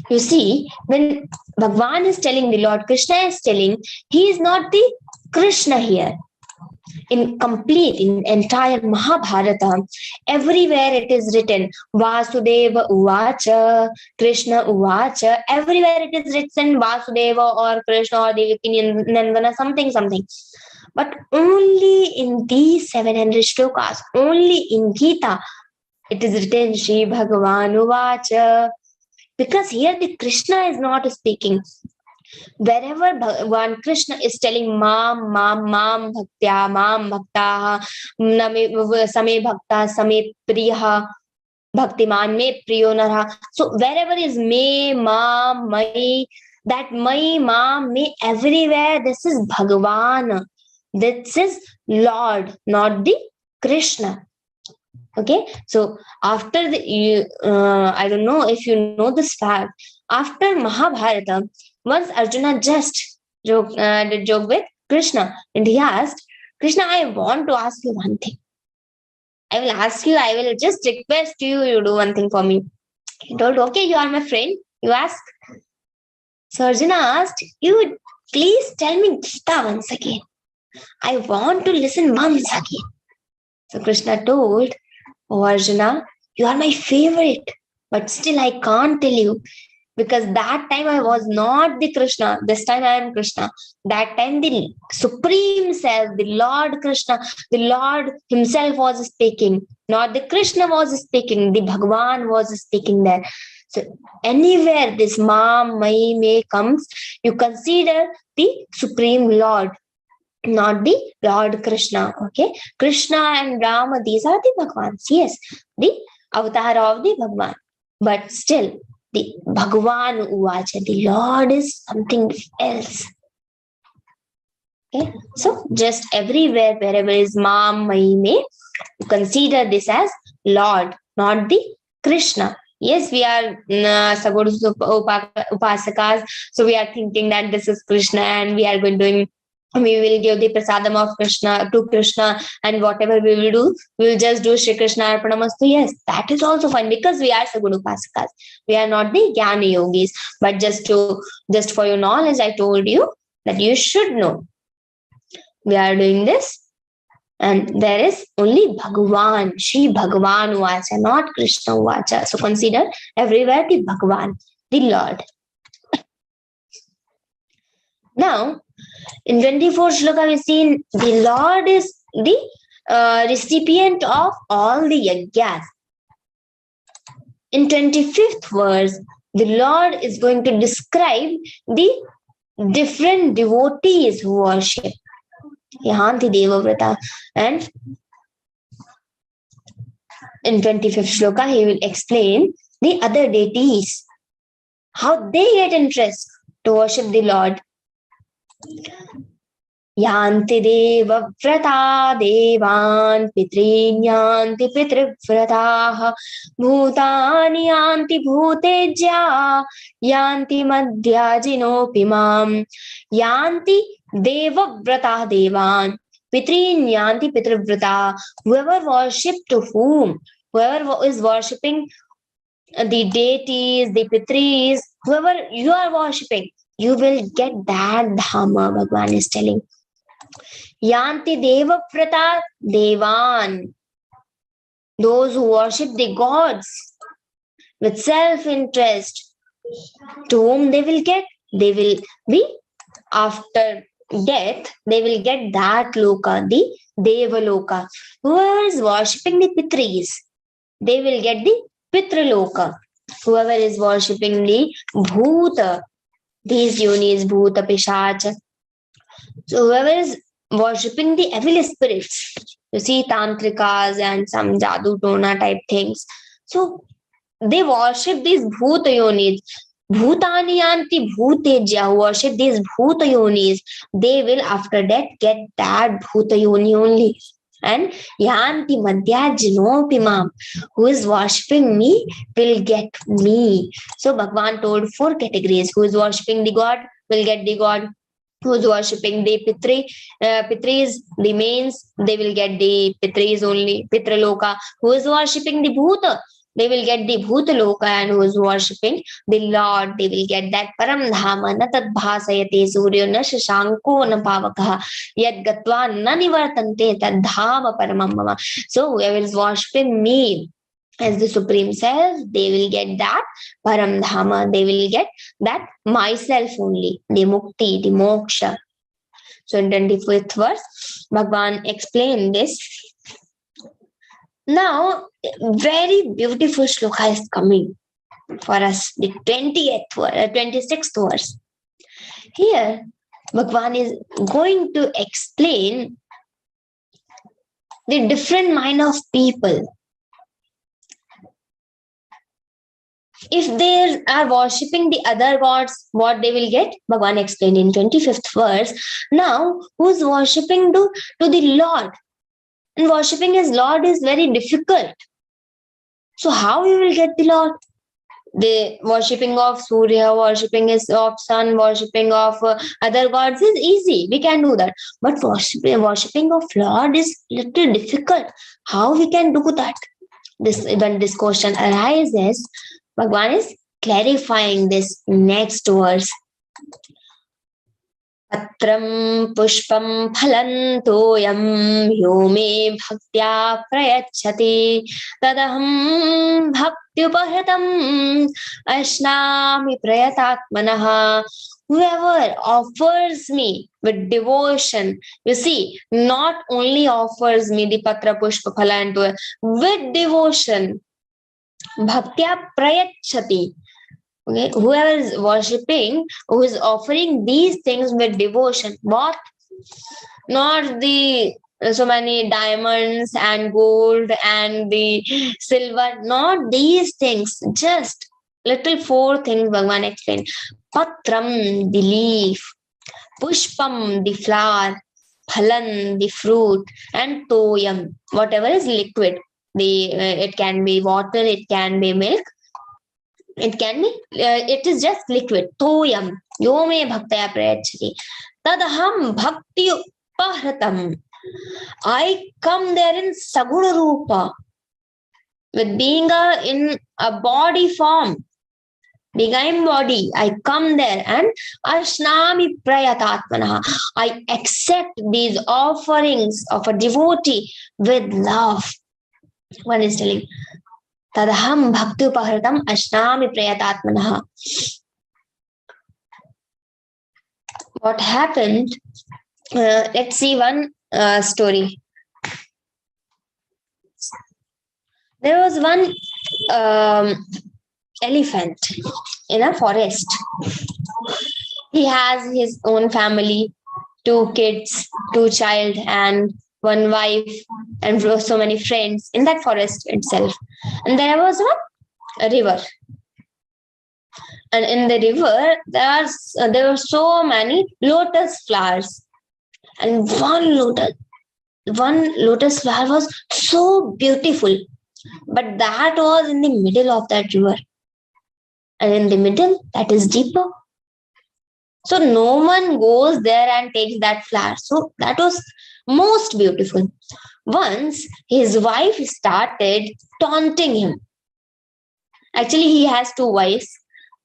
You see, when Bhagavan is telling, the Lord Krishna is telling, he is not the Krishna here. In entire Mahabharata, everywhere it is written, Vasudeva Uvacha, Krishna Uvacha, everywhere it is written Vasudeva or Krishna or Devaki Nandana, something. But only in these 700 shlokas, only in Geeta, it is written Shri Bhagavan Uvacha. Because here the Krishna is not speaking. Wherever Bhagavan Krishna is telling Mam Bhaktya, Mam Bhaktaha, Same Bhakta, Same Priyaha, Bhaktiman Me Priyo Narha. So wherever is Me, Ma, Mai, that Mai, Ma, Me, everywhere, this is Bhagavan. This is Lord, not the Krishna. Okay, so after I don't know if you know this fact. After Mahabharata, once Arjuna just did joke with Krishna, and he asked, Krishna, I want to ask you one thing. I will just request you do one thing for me. He told, okay, you are my friend, you ask. So Arjuna asked, you please tell me Geeta once again. I want to listen once again. So Krishna told, oh Arjuna, you are my favorite, but still I can't tell you, because that time I was not the Krishna. This time I am Krishna. That time the Supreme Self, the Lord Krishna, the Lord himself was speaking. Not the Krishna was speaking, the Bhagavan was speaking there. So anywhere this Ma, Mai, Me comes, you consider the Supreme Lord, not the Lord Krishna. Okay, Krishna and Rama, these are the Bhagavans. Yes, the avatar of the Bhagavan. But still, the Bhagavan Uvacha, the Lord is something else. Okay, so just everywhere, wherever is Ma, Mai, Me, you consider this as Lord, not the Krishna. Yes, we are Sagodus Upasakas, so we are thinking that this is Krishna and we are going to we will give the prasadam of Krishna to Krishna, and whatever we will do, we will just do Shri Krishna Arpanamastu. Yes, that is also fine, because we are Saguna Upasakas. We are not the Jnana Yogis. But just for your knowledge, I told you that you should know. We are doing this, and there is only Bhagavan, Shri Bhagavan Uvacha, not Krishna Uvacha. So consider everywhere the Bhagavan, the Lord. Now, in 24th shloka, we see the Lord is the recipient of all the yajnas. In 25th verse, the Lord is going to describe the different devotees who worship. Yahanti Devavrata. And in 25th shloka, he will explain the other deities, how they get interest to worship the Lord. Yanti deva vrata devan pitrin yanti pitrivrataha bhutani yanti bhutejya yanti madhyajinopimam. Yanti deva vrata devan pitrin yanti pitrivrata. Whoever worship to whom, whoever is worshipping the deities, the pitris, whoever you are worshipping, you will get that dhamma, Bhagwan is telling. Yanti deva prata devan. Those who worship the gods with self-interest, to whom they will get? They will be, after death, they will get that loka, the deva loka. Whoever is worshipping the pitris, they will get the pitraloka. Whoever is worshipping the bhuta, these yonis, bhuta, pishacha. So whoever is worshipping the evil spirits, you see tantrikas and some jadoo tona type things. So they worship these bhuta yonis. Bhutani yanti bhutejya, who worship these bhuta yonis, they will after death get that bhuta yoni only. And yanti madhyajinopimam, who is worshipping me will get me. So Bhagwan told 4 categories. Who is worshipping the god will get the god. Who is worshipping the pitris, the mains, they will get the pitris only, pitraloka. Who is worshipping the bhuta, they will get the bhutaloka. And who is worshipping the Lord, they will get that param dhama na tad bhasayate suryo na shashanko na pavakaha yad gatva na nivartante tad dhama paramam mama. So whoever is worshipping me as the Supreme Self, they will get that param dhama, they will get that myself only, the mukti, the moksha. So in 25th verse, Bhagwan explained this. Now, very beautiful shloka is coming for us, the 26th verse. Here, Bhagwan is going to explain the different mind of people. If they are worshipping the other gods, what they will get? Bhagwan explained in 25th verse. Now, who's worshipping to the Lord? And worshipping his Lord is very difficult. So how you will get the Lord? The worshipping of Surya, worshipping of sun, worshipping of other gods is easy. We can do that. But worshipping of Lord is little difficult. How we can do that? When this question arises, Bhagwan is clarifying this next verse. Patram pushpam phalam toyam yo me bhaktya prayachati tadaham bhaktyupahritam ashnami prayatatmanaha. Whoever offers me with devotion, you see, not only offers me the patra pushpa phala and toyam, with devotion, bhaktya prayachati. Okay, whoever is worshipping, who is offering these things with devotion, what? Not the so many diamonds and gold and the silver, not these things, just little 4 things Bhagwan explained. Patram, the leaf, pushpam, the flower, phalan, the fruit, and toyam, whatever is liquid. It can be water, it can be milk, it can be, it is just liquid. Toyam, yo me bhaktaya prayachati. Tadaham bhakti upahratam. I come there in saguna rupa, with being in a body form, being in body. I come there and ashnami prayatatmanaha. I accept these offerings of a devotee with love. One is telling, Tadaham bhakti upahratam ashnami prayatatmanaha. What happened? Let's see one story. There was one elephant in a forest. He has his own family, 2 kids, 2 child, and 1 wife, and so many friends in that forest itself. And there was a river. And in the river, there were so many lotus flowers. And one lotus flower was so beautiful, but that was in the middle of that river. And in the middle, that is deeper. So no one goes there and takes that flower. So that was most beautiful. Once his wife started taunting him. Actually, he has two wives.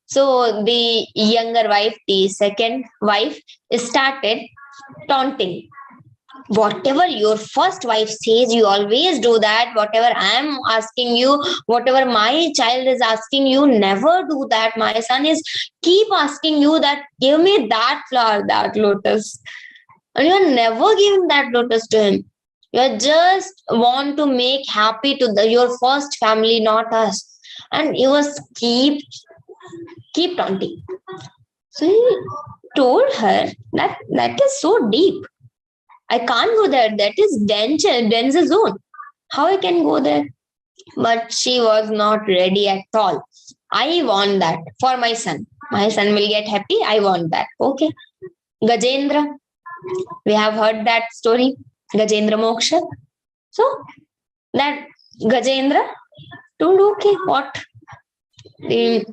So the younger wife, the second wife, started taunting. Whatever your first wife says, you always do that. Whatever I am asking you, whatever my child is asking you, never do that. My son is keep asking you that, give me that flower, that lotus. And you are never giving that lotus to him. You just want to make happy to your first family, not us. And he was keep taunting. So he told her that is so deep. I can't go there. That is danger zone. How I can go there? But she was not ready at all. I want that for my son. My son will get happy. I want that. Okay. Gajendra. We have heard that story. Gajendra Moksha. So that Gajendra told, okay, what? The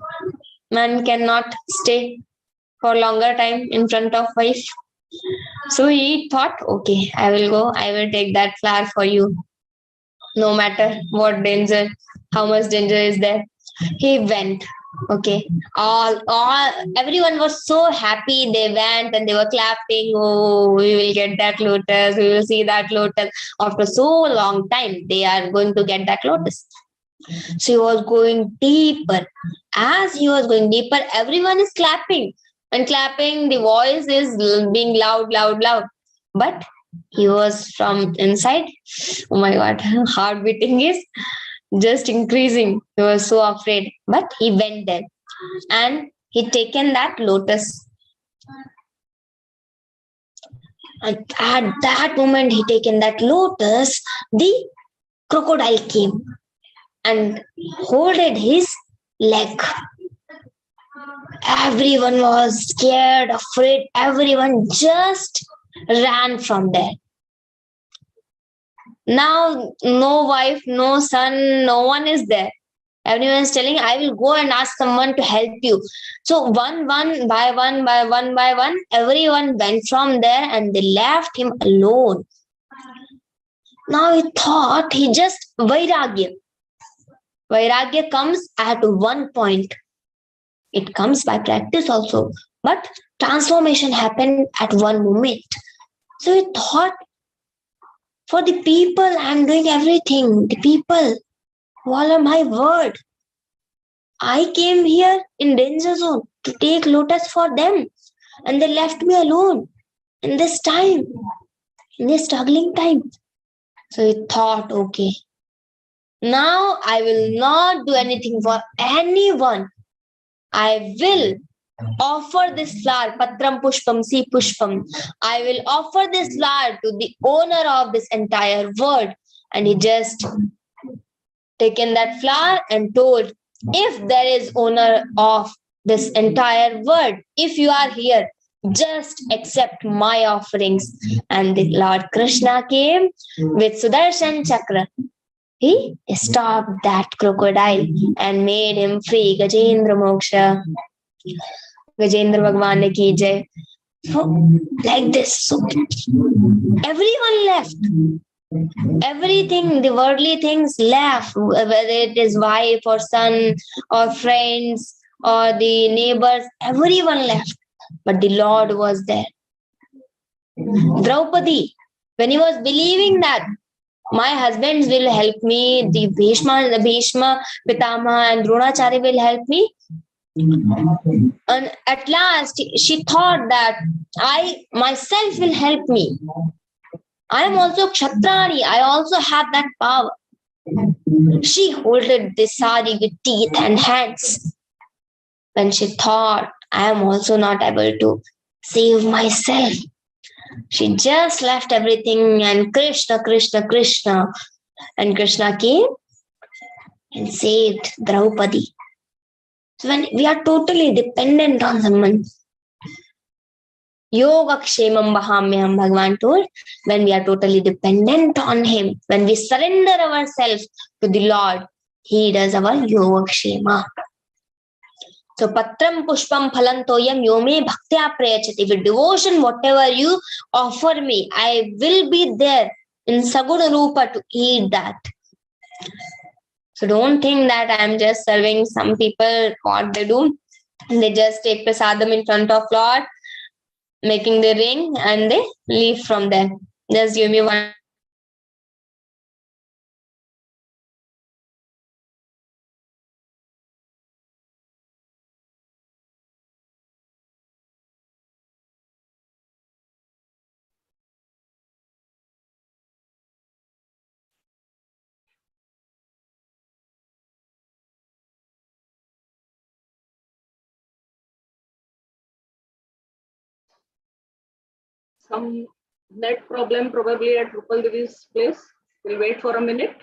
man cannot stay for longer time in front of wife. So he thought, okay, I will go. I will take that flower for you. No matter what danger, how much danger is there. He went. Okay. Everyone was so happy. They went and they were clapping. Oh, we will get that lotus. We will see that lotus. After so long time, they are going to get that lotus. So he was going deeper. As he was going deeper, everyone is clapping. And clapping, the voice is being loud. But he was from inside. Oh my God, heart beating is just increasing. He was so afraid. But he went there and he taken that lotus. And at that moment, he taken that lotus, the crocodile came and holded his leg. Everyone was scared, afraid. Everyone just ran from there. Now, no wife, no son, no one is there. Everyone is telling, I will go and ask someone to help you. So one by one, everyone went from there and they left him alone. Now he thought he just Vairagya. Vairagya comes at one point. It comes by practice also. But transformation happened at one moment. So he thought, for the people, I am doing everything. The people who all are my word. I came here in danger zone to take lotus for them. And they left me alone in this time, in this struggling time. So he thought, okay, now I will not do anything for anyone. I will offer this flower, Patram Pushpam, Si Pushpam. I will offer this flower to the owner of this entire world. And he just taken that flower and told, if there is owner of this entire world, if you are here, just accept my offerings. And the Lord Krishna came with Sudarshan Chakra. He stopped that crocodile and made him free. Gajendra Moksha. Gajendra Bhagwan ki jai. So, like this. So, everyone left. Everything, the worldly things left, whether it is wife or son or friends or the neighbors, everyone left. But the Lord was there. Draupadi, when he was believing that my husbands will help me, the Bhishma, Pitama and Dronacharya will help me. And at last, she thought that I myself will help me. I am also Kshatrani. I also have that power. She holded the sari with teeth and hands. When she thought, I am also not able to save myself. She just left everything and Krishna. And Krishna came and saved Draupadi. So when we are totally dependent on someone, Yogakshemam Bahamyam, Bhagavan told, when we are totally dependent on him, when we surrender ourselves to the Lord, he does our Yogakshema. So Patram Pushpam Phalantoyam Yome Bhaktya Prayachati. With devotion, whatever you offer me, I will be there in Saguna Rupa to eat that. So don't think that I'm just serving some people what they do. They just take prasadam in front of Lord, making the ring, and they leave from there. Just give me one. Some net problem probably at Rupal Devi's place. We'll wait for a minute.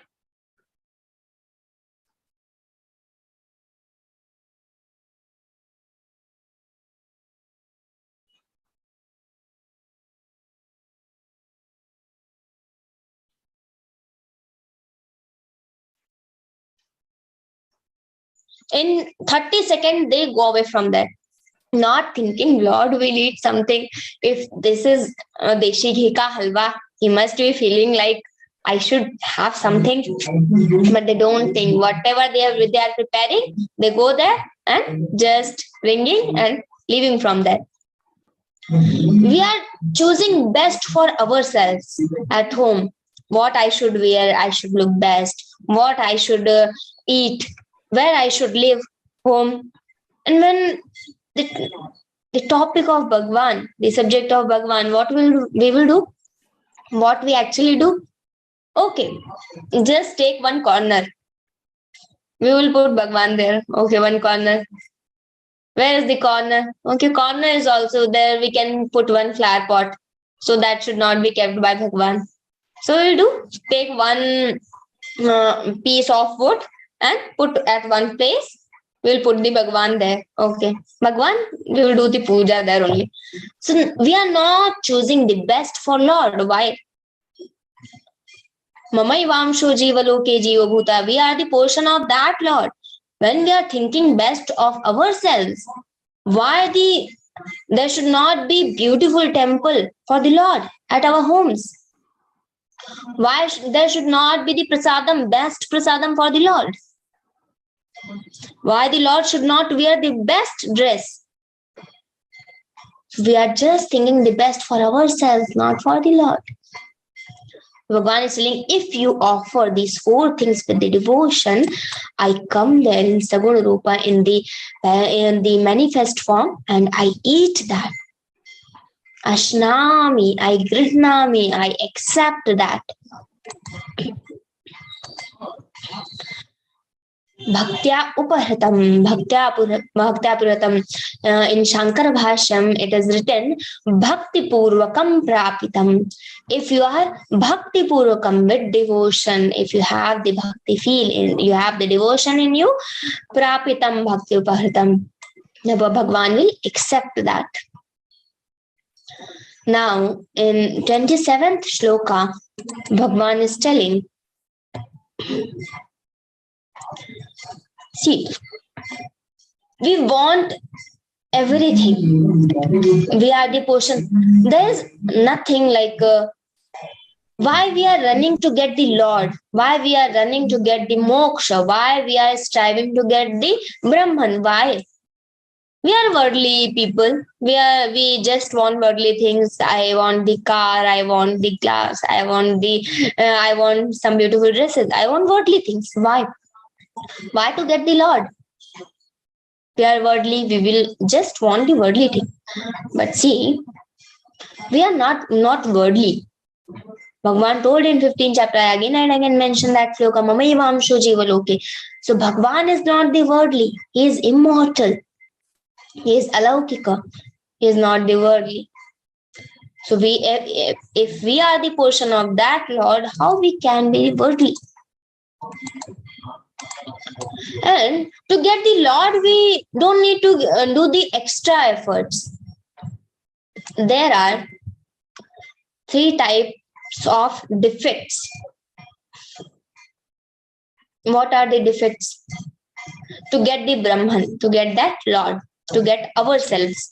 In 30 seconds, they go away from there. Not thinking, Lord will eat something. If this is Deshi Ghee ka halwa, he must be feeling like I should have something. But they don't think. Whatever they are preparing, they go there and just bringing and leaving from there. We are choosing best for ourselves at home. What I should wear, I should look best. What I should eat, where I should live, home. And when the topic of Bhagwan, the subject of Bhagwan, what we will do? What we actually do? Okay, just take one corner. We will put Bhagwan there. Okay, one corner. Where is the corner? Okay, corner is also there. We can put one flower pot. So that should not be kept by Bhagwan. So we'll do, take one piece of wood and put at one place. We'll put the Bhagwan there. Okay. Bhagwan, we will do the puja there only. So we are not choosing the best for Lord. Why? Mamai Vamsho Jivaloke Jiva Bhuta. We are the portion of that Lord. When we are thinking best of ourselves, why there should not be beautiful temple for the Lord at our homes? Why there should not be the prasadam, best prasadam for the Lord? Why the Lord should not wear the best dress? We are just thinking the best for ourselves, not for the Lord. Bhagavan is telling, if you offer these four things with the devotion, I come there in Saguna Rupa in the manifest form and I eat that. Ashnami, I grihnami, I accept that. Bhaktya upahratam, bhaktya puratam. In Shankara Bhashyam, it is written, Bhakti Purvakam Prapitam. If you are Bhakti Purvakam with devotion, if you have the Bhakti you have the devotion in you, Prapitam Bhakti Upahratam. The Bhagwan will accept that. Now, in 27th shloka, Bhagwan is telling, see, we want everything. We are the portion. There is nothing like why we are running to get the Lord, why we are running to get the moksha, why we are striving to get the Brahman. Why? We are worldly people. We just want worldly things. I want the car. I want the glass. I want some beautiful dresses. I want worldly things. Why? Why to get the Lord? We are worldly. We will just want the worldly thing. But see, we are not worldly. Bhagwan told in 15th chapter, again and again mentioned that shloka, Mamai Vamsho Jivaloke. So Bhagwan is not the worldly. He is immortal. He is alaukika. He is not the worldly. So if we are the portion of that Lord, how we can be worldly? And to get the Lord, we don't need to do the extra efforts. there are 3 types of defects. What are the defects? To get the Brahman, to get that Lord, to get ourselves.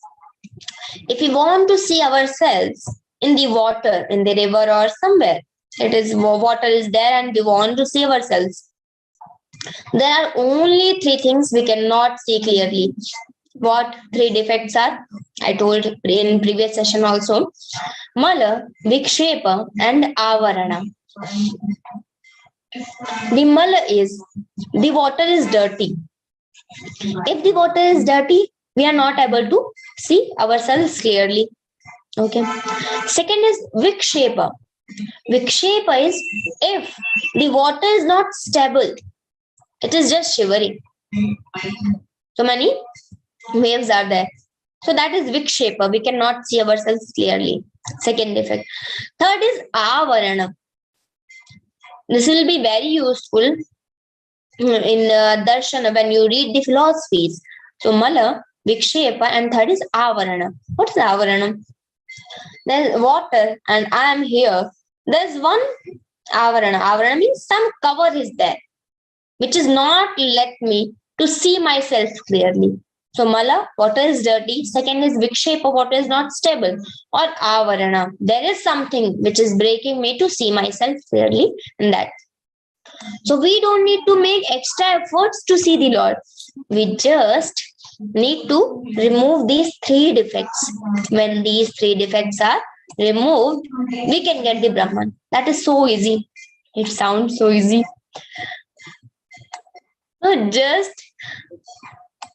If we want to see ourselves in the water, in the river or somewhere, it is water is there and we want to see ourselves. There are only 3 things we cannot see clearly. What 3 defects are? I told in previous session also. Mala, Vikshepa and Avarana. The mala is, the water is dirty. If the water is dirty, we are not able to see ourselves clearly. Okay. Second is Vikshepa. Vikshepa is if the water is not stable, it is just shivering. So many waves are there. So that is Vikshepa. We cannot see ourselves clearly. Second defect. Third is Avarana. This will be very useful in Darshana when you read the philosophies. So Mala, Vikshepa, and third is Avarana. What is Avarana? There is water and I am here. There is one Avarana. Avarana means some cover is there, which is not let me to see myself clearly. So Mala, water is dirty. Second is Vikshepa, water is not stable. Or Avarana, there is something which is breaking me to see myself clearly in that. So we don't need to make extra efforts to see the Lord. We just need to remove these 3 defects. When these 3 defects are removed, we can get the Brahman. That is so easy. It sounds so easy. So just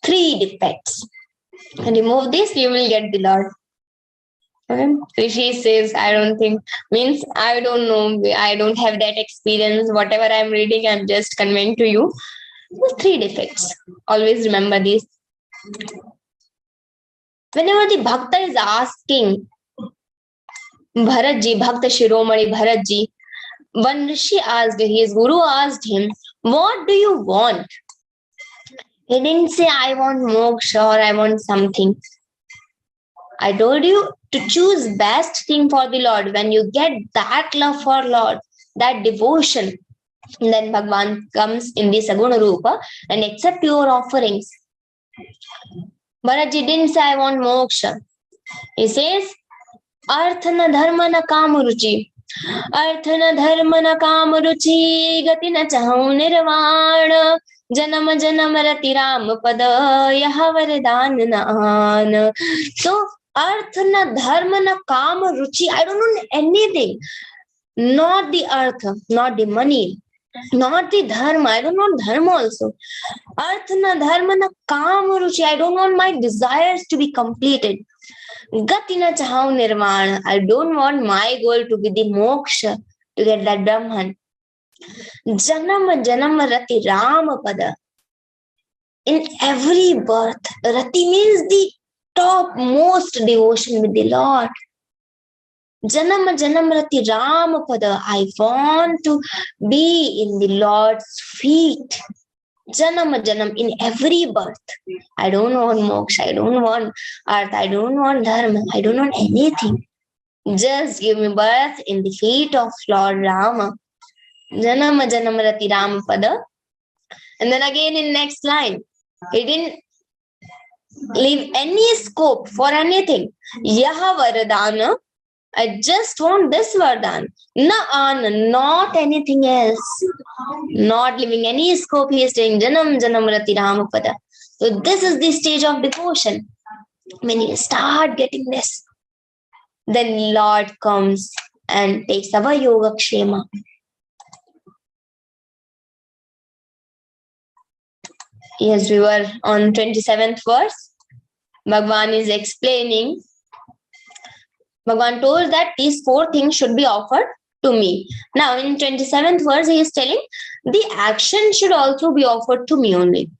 3 defects. Remove this, you will get the Lord. Okay. Rishi says, I don't think, means I don't know, I don't have that experience. Whatever I'm reading, I'm just conveying to you. 3 defects. Always remember these. Whenever the Bhakta is asking, Bharatji, Bhakta Shiromani Bharatji, one Rishi asked, his Guru asked him, what do you want? He didn't say, I want moksha or I want something. I told you to choose best thing for the Lord. When you get that love for Lord, that devotion, then Bhagwan comes in the Saguna Rupa and accept your offerings. Bharatji didn't say, I want moksha. He says, Arthana Dharmana Kamaruchi. Arthana Dharmana Kamaruchi Gatina Chahau Nirvana. Janam janam rati ram pada yaha vardhan. So arthana dharmana kama ruchi. I don't want anything. Not the artha, not the money, not the dharma. I don't want dharma also. Arthana dharmana kama ruchi. I don't want my desires to be completed. Gatina chahau nirvana. I don't want my goal to be the moksha, to get that Brahman. Janam janam rati Rama pada. In every birth, rati means the topmost devotion with the Lord. Janam janam rati Rama pada. I want to be in the Lord's feet. Janam janam, in every birth. I don't want moksha, I don't want artha, I don't want dharma, I don't want anything. Just give me birth in the feet of Lord Rama. Janam janam rati Ram pada. And then again in next line, he didn't leave any scope for anything. Yaha vardhana. I just want this vardhan. Not anything else. Not leaving any scope. He is saying janam janam rati Ram pada. So this is the stage of devotion. When you start getting this, then Lord comes and takes our yoga kshema. Yes, we were on 27th verse. Bhagwan is explaining. Bhagwan told that these 4 things should be offered to me. Now in 27th verse, he is telling the action should also be offered to me only.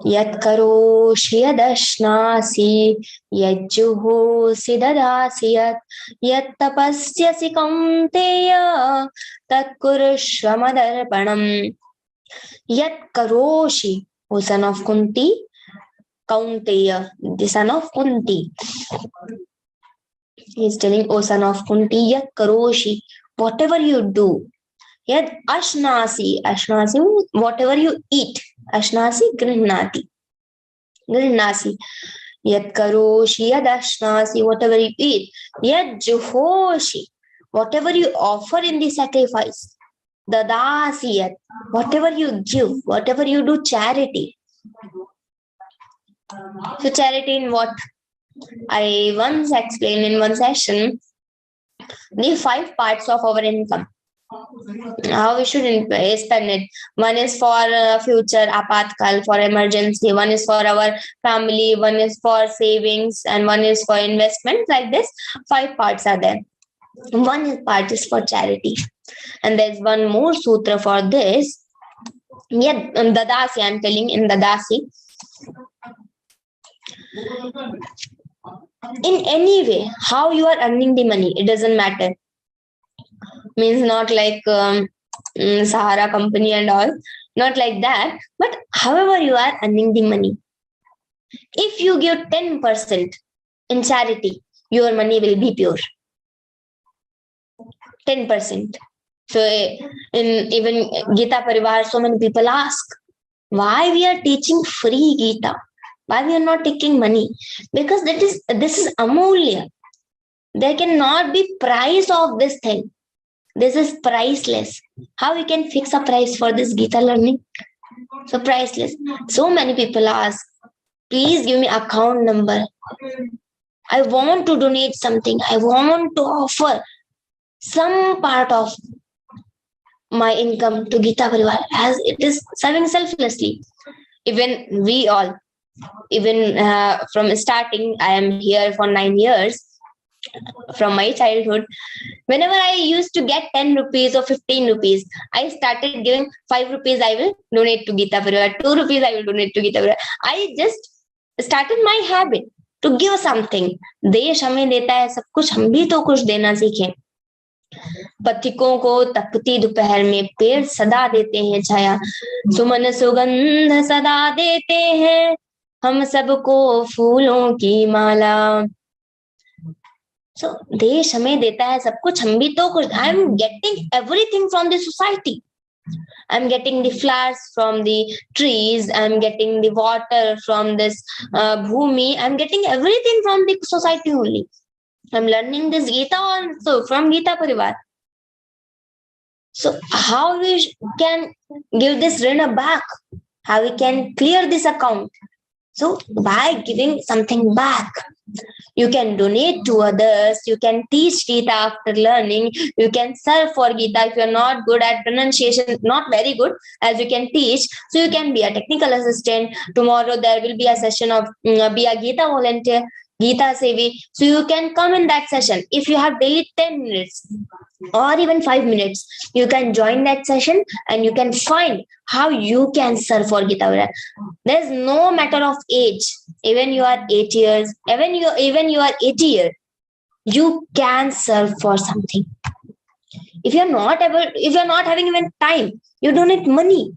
Yat karoshi yadashnasi yajjuhosi dadasi yat tapasyasi kaunteya tat kurushva madarpanam. Yat karoshi, O son of Kunti, Kaunteya, the son of Kunti. He is telling, O son of Kunti, yat karoshi, whatever you do. Yat ashnasi, ashnasi, whatever you eat. Ashnasi, grihnati. Grihnasi. Yat karoshi, yad ashnasi, whatever you eat. Yat juhoshi, whatever you offer in the sacrifice. Dadasi, yat, whatever you give, whatever you do charity. So charity in what? I once explained in one session the 5 parts of our income. How we should spend it. One is for future apatkal, for emergency. One is for our family. One is for savings, and one is for investment. Like this, 5 parts are there. One part is for charity, and there's one more sutra for this. Yeah, Dadasi. I'm telling in Dadasi. In any way, how you are earning the money, it doesn't matter. Means not like Sahara company and all, not like that, but however you are earning the money. If you give 10% in charity, your money will be pure. 10%. So in even Geeta Parivar, so many people ask, why we are teaching free Geeta? Why we are not taking money? Because this is amulya. There cannot be price of this thing. This is priceless. How we can fix a price for this Geeta learning? So priceless. So many people ask, please give me account number. I want to donate something. I want to offer some part of my income to Geeta Parivar, as it is serving selflessly. Even we all, even from starting, I am here for 9 years. From my childhood, whenever I used to get 10 rupees or 15 rupees, I started giving 5 rupees I will donate to Geeta Parivar, 2 rupees I will donate to Geeta Parivar. I just started my habit to give something. देश हमें देता है सब कुछ, हम भी तो कुछ देना सीखें. पथिकों को तपती दोपहर में पेड़ सदा देते हैं छाया, सुमन सुगंध सदा देते हैं, हम सबको फूलों की माला. So देश हमें देता है सब कुछ, हम भी तो कुछ. I am getting everything from the society. I am getting the flowers from the trees. I am getting the water from this bhumi. I am getting everything from the society only. I am learning this Geeta also from Geeta Parivar. So how we can give this rina back? How we can clear this account? So by giving something back. You can donate to others. You can teach Geeta after learning. You can serve for Geeta. If you're not good at pronunciation, not very good, as you can teach. So you can be a technical assistant. Tomorrow there will be a session of be a Geeta volunteer, Geeta Sevi. So you can come in that session. If you have daily 10 minutes or even 5 minutes, you can join that session and you can find how you can serve for Geeta. There's no matter of age. Even you are 8 years, even you are 80 years, you can serve for something. If you're not having even time, you donate money.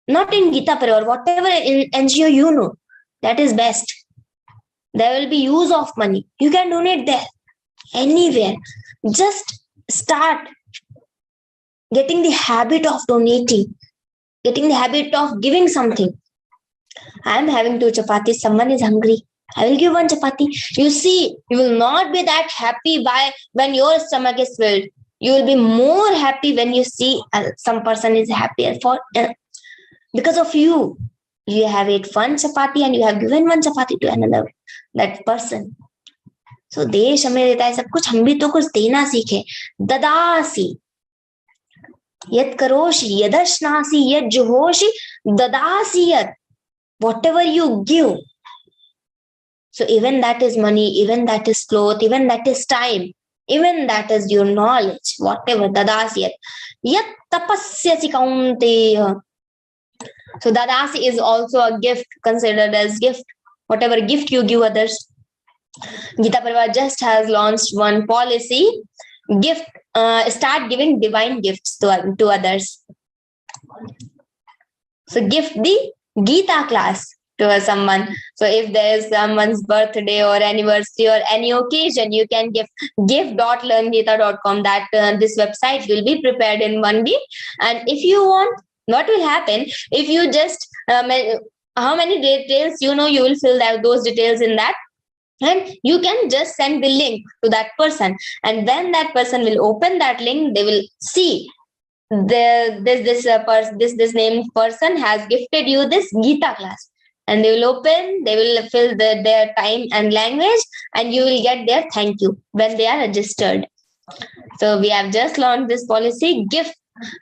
Not in Geeta Parivar, whatever in NGO you know, that is best. There will be use of money. You can donate there, anywhere. Just start getting the habit of donating, getting the habit of giving something. I am having 2 chapatis. Someone is hungry. I will give 1 chapati. You see, you will not be that happy when your stomach is filled. You will be more happy when you see some person is happy for because of you. You have ate 1 chapati and you have given 1 chapati to that person. So देश हमें देता है सब कुछ, हम भी तो कुछ देना सीखे. ददासी यद करोषि यदश्नासी यद जुहोषि ददासी यद. Whatever you give, so even that is money, even that is cloth, even that is time, even that is your knowledge, whatever. Dadasi yat tapasyasi kaunteya. So dadasi is also a gift, considered as gift. Whatever gift you give others. Geeta Parivar just has launched one policy: gift. Start giving divine gifts to others. So gift the Geeta class. to someone. So if there is someone's birthday or anniversary or any occasion, you can gift.learngeeta.com. That this website will be prepared in 1 week. And if you want, what will happen if you just how many details you will fill those details in that, and you can just send the link to that person, and when that person will open that link, they will see this named person has gifted you this Geeta class, and they will fill their time and language, and you will get their thank you when they are registered. So we have just launched this policy,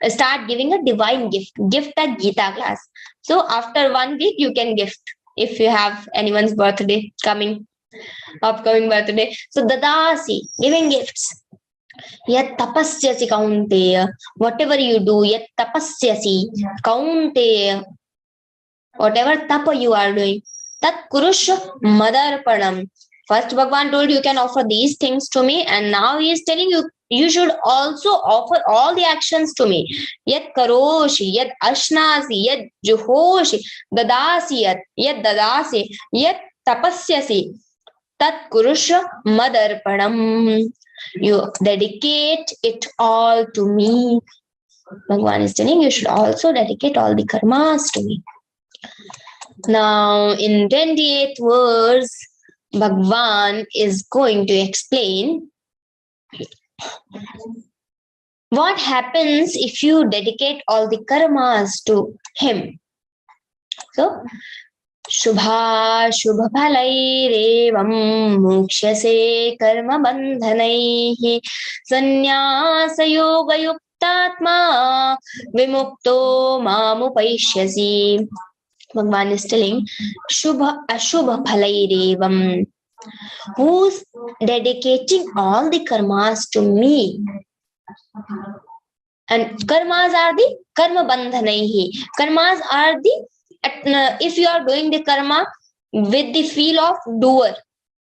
start giving a divine gift at Geeta class. So after 1 week you can gift if you have anyone's birthday upcoming birthday. So dadasi, giving gifts. Yat tapasyasi kaunteya, whatever you do, yat tapasyasi kaunteya, whatever tapa you are doing, tat kurush madarpanam. First Bhagwan told you can offer these things to me, and now he is telling you should also offer all the actions to me. Yat karoshi, yat ashnasi, yat juhoshi, dadasi, yat dadasi, yat tapasyasi, tat kurusha madarpanam. You dedicate it all to me. Bhagwan is telling you should also dedicate all the karmas to me. Now in 28th verse, Bhagwan is going to explain what happens if you dedicate all the karmas to him. So, Shubha Shubha Phalairevam Mokshase Karma Bandhanaihi Sannyasa Yoga Yuktatma Vimukto Mamupaishyasi. Bhagwan is telling Shubha Ashubha Phalairevam, who's dedicating all the karmas to me. And karmas are the karma bandhanaihi. Karmas are the if you are doing the karma with the feel of doer,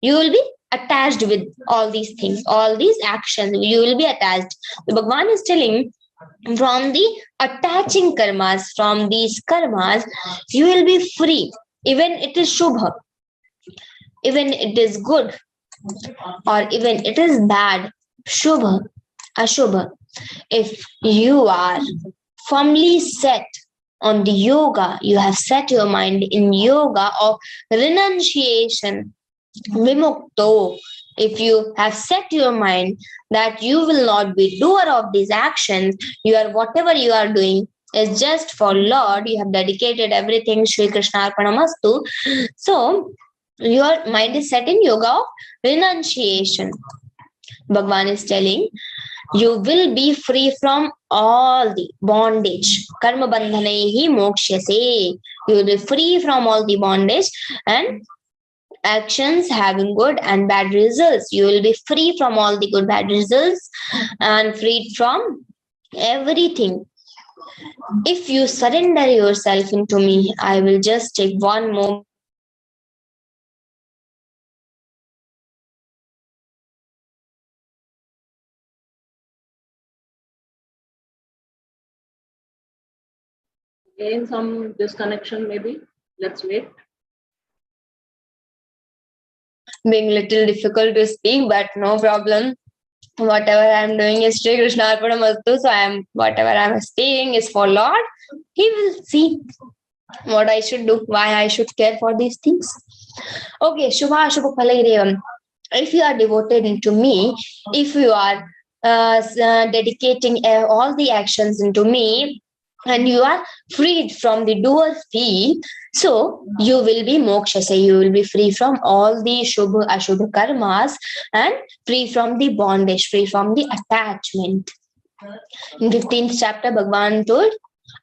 you will be attached with all these things, all these actions, you will be attached. The Bhagwan is telling from the attaching karmas, from these karmas, you will be free. Even it is shubha, even it is good, or even it is bad, shubha, ashubha. If you are firmly set on the yoga, you have set your mind in yoga of renunciation, vimukto. If you have set your mind that you will not be doer of these actions, whatever you are doing is just for Lord, you have dedicated everything Shri Krishna Arpanamastu. So your mind is set in yoga of renunciation. Bhagwan is telling you will be free from all the bondage. Karma bandhanaihi mokshyase. You will be free from all the bondage and actions having good and bad results. You will be free from all the good bad results and freed from everything. If you surrender yourself into me, I will just take one more. Again, some disconnection maybe. Let's wait. Being little difficult to speak, but no problem. Whatever I'm doing is Shri Krishna Arpanamastu. So whatever I'm speaking is for Lord. He will see what I should do, why I should care for these things. Okay, Shubha Shubha Phalairevam. If you are devoted into me, if you are dedicating all the actions into me, and you are freed from the doer feel, so you will be mokshase, you will be free from all the shubha ashubha karmas and free from the bondage, free from the attachment. In 15th chapter, Bhagwan told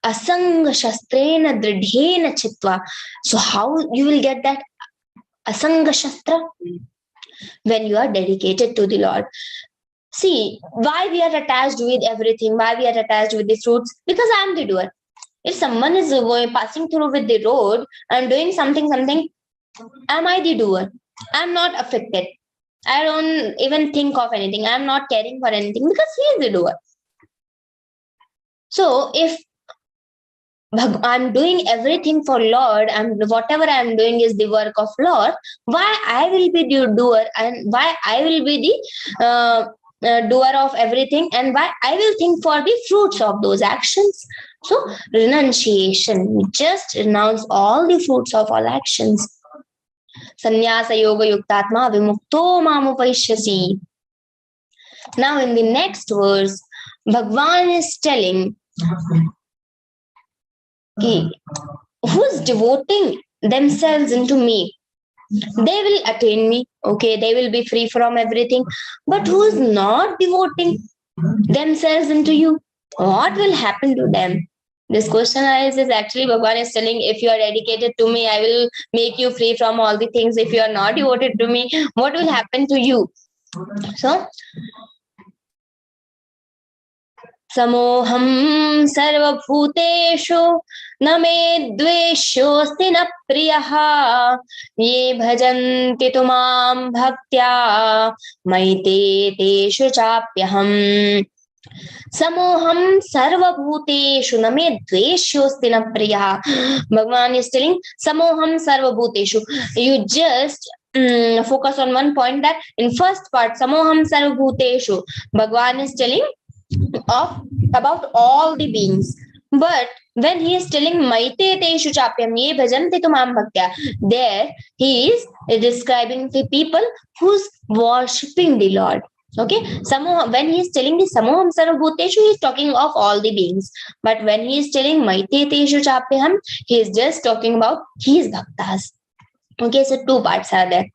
asanga shastrena dridhena chitva. So how you will get that asanga shastra? When you are dedicated to the Lord. See, why we are attached with everything, why we are attached with the fruits? Because I am the doer. If someone is passing through with the road and doing something, am I the doer? I am not affected. I don't even think of anything. I am not caring for anything because he is the doer. So if I'm doing everything for Lord, and whatever I'm doing is the work of Lord, why I will be the doer, and why I will be the doer of everything, and why I will think for the fruits of those actions? So renunciation, just renounce all the fruits of all actions. Sannyasa yoga yuktatma vimukto mamupashyasi. Now in the next verse, Bhagwan is telling who's devoting themselves into me, they will attain me. Okay, they will be free from everything. But who's not devoting themselves into you, what will happen to them? This question is actually Bhagwan is telling, if you are dedicated to me, I will make you free from all the things. If you are not devoted to me, what will happen to you? So समोहम सर्वभूतेषु न मे द्वेष्योऽस्ति न प्रियः ये भजन्ति तु मां भक्त्या मयि ते तेषु चाप्यहम्. Samoham sarvabhuteshu na me dveshyosthi na priya. Bhagavan is telling samoham sarvabhuteshu. You just focus on one point, that in first part samoham sarvabhuteshu, Bhagavan is telling about all the beings. But when he is telling maite teshu chapyam ye bhajanti tumam bhaktya, there he is describing the people who's worshipping the Lord. Okay, when he is telling the samoham sarvabhuteshu, he is talking of all the beings. But when he is telling maite teshu chapyam, he is just talking about his bhaktas. Okay, so two parts are there.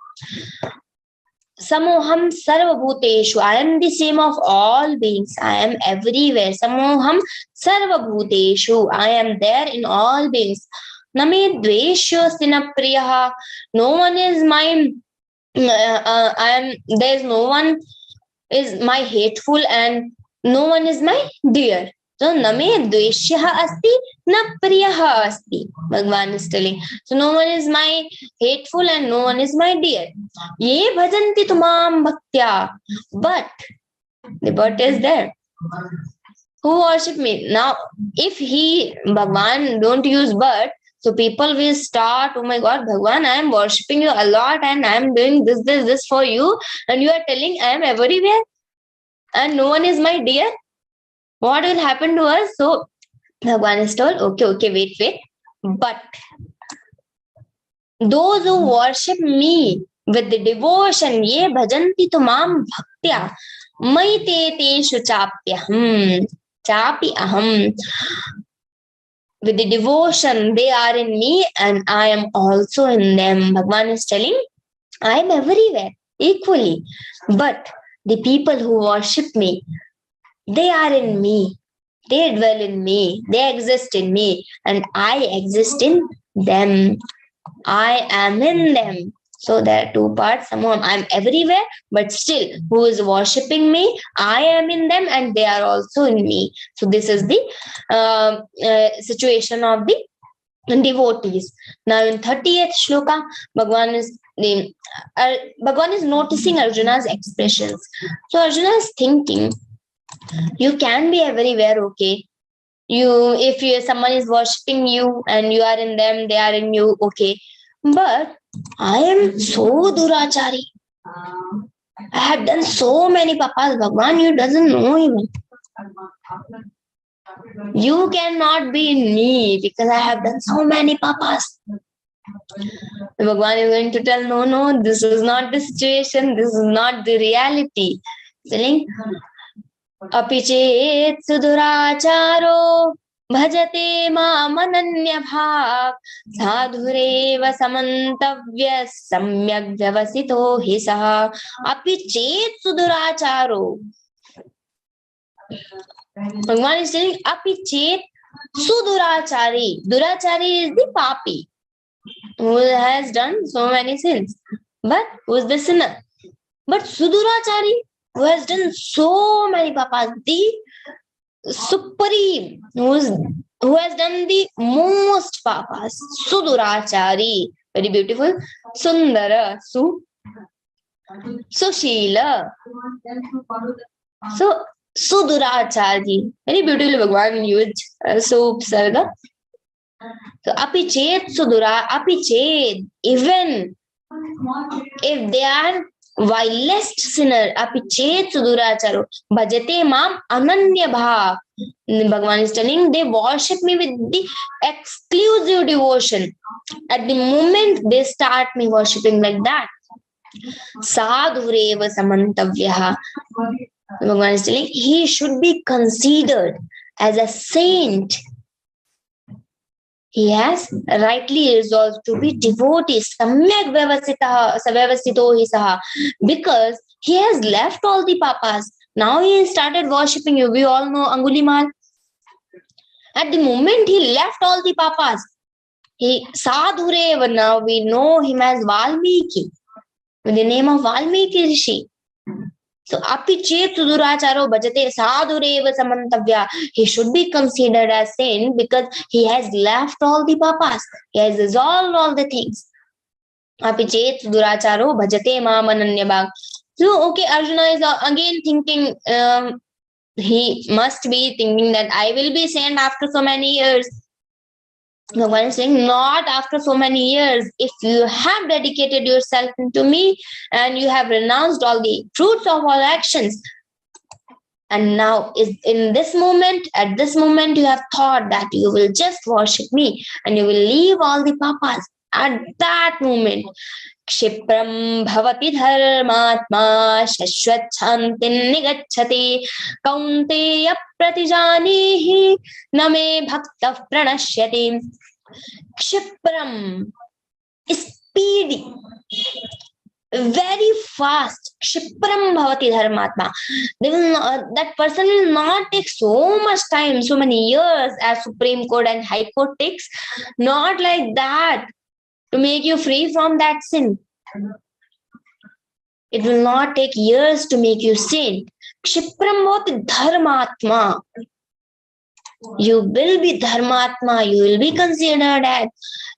Samoham sarvabhuteshu, I am the same of all beings. I am everywhere. Samoham sarvabhuteshu, I am there in all beings. Name dveshyosthi na priyaha, no one is my there is no one is my hateful, and no one is my dear. So name dveshyaha asti na priyaha asti, Bhagavan is telling. So no one is my hateful and no one is my dear. Ye bhajanti tumam bhaktya, but the but is there, who worship me. Now if Bhagavan don't use but, so people will start, oh my God, Bhagavan, I am worshipping you a lot and I am doing this for you, and you are telling I am everywhere and no one is my dear. What will happen to us? So Bhagavan is told, okay, wait. But those who worship me with the devotion, ye bhajanti tumam bhaktya, maite teshu chapi aham. With the devotion, they are in me and I am also in them. Bhagavan is telling, I am everywhere equally. But the people who worship me, they are in me. They dwell in me. They exist in me. And I exist in them. I am in them. So there are two parts. Somehow I am everywhere, but still, who is worshipping me, I am in them and they are also in me. So this is the situation of the devotees. Now in 30th shloka, Bhagavan is noticing Arjuna's expressions. So Arjuna is thinking, you can be everywhere, okay. If someone is worshipping you and you are in them, they are in you, okay. But I am so durachari. I have done so many papas. Bhagavan, you doesn't know even. You cannot be in me because I have done so many papas. Bhagavan is going to tell, no, this is not the situation. This is not the reality. Telling, api chet suduracharo bhajate mamananya bhav sadhureva samantavya samyak vyavasito hi saha. Api chet suduracharo. Bhagavan is saying, api chet sudurachari. Durachari is the papi who has done so many sins. But who is the sinner? But sudurachari, who has done so many papas, the supreme, who has done the most papas, sudurachari, very beautiful, sundara, sushila. So sudurachari, very beautiful. Bhagavan used Upsarga. So api chet sudura, api chet, even if they are vilest sinner, api chet suduracharo, bhajate mam ananya bhav. Bhagavan is telling they worship me with the exclusive devotion. At the moment they start me worshipping like that, sadhureva samantavyaha. Bhagavan is telling he should be considered as a saint. He has rightly resolved to be devotee, samyak vyavasito hi saha, because he has left all the papas. Now he has started worshipping you. We all know Angulimal. At the moment he left all the papas, he sadhureva, now we know him as Valmiki, with the name of Valmiki Rishi. So api chet suduracharo bhajate sadhureva samantavya. He should be considered as saint because he has left all the papas. He has resolved all the things. Api chet suduracharo bhajate mam ananyabhag. So okay, Arjuna is again thinking, he must be thinking that I will be saint after so many years. Bhagavan is saying, not after so many years. If you have dedicated yourself to me and you have renounced all the fruits of all actions, and now in this moment, at this moment, you have thought that you will just worship me and you will leave all the papas. At that moment, क्षिप्रं भवति धर्मात्मा शश्वत शान्तिं निगच्छति कौन्तेय प्रतिजानीहि न मे भक्तः प्रणश्यति. क्षिप्रं, speedy, very fast. Kshipram bhavati dharmatma. They will not, that person will not take so much time, so many years as Supreme Court and High Court takes. Not like that to make you free from that sin. It will not take years to make you saint. Kshipram bhavati dharmatma. You will be dharmatma. You will be considered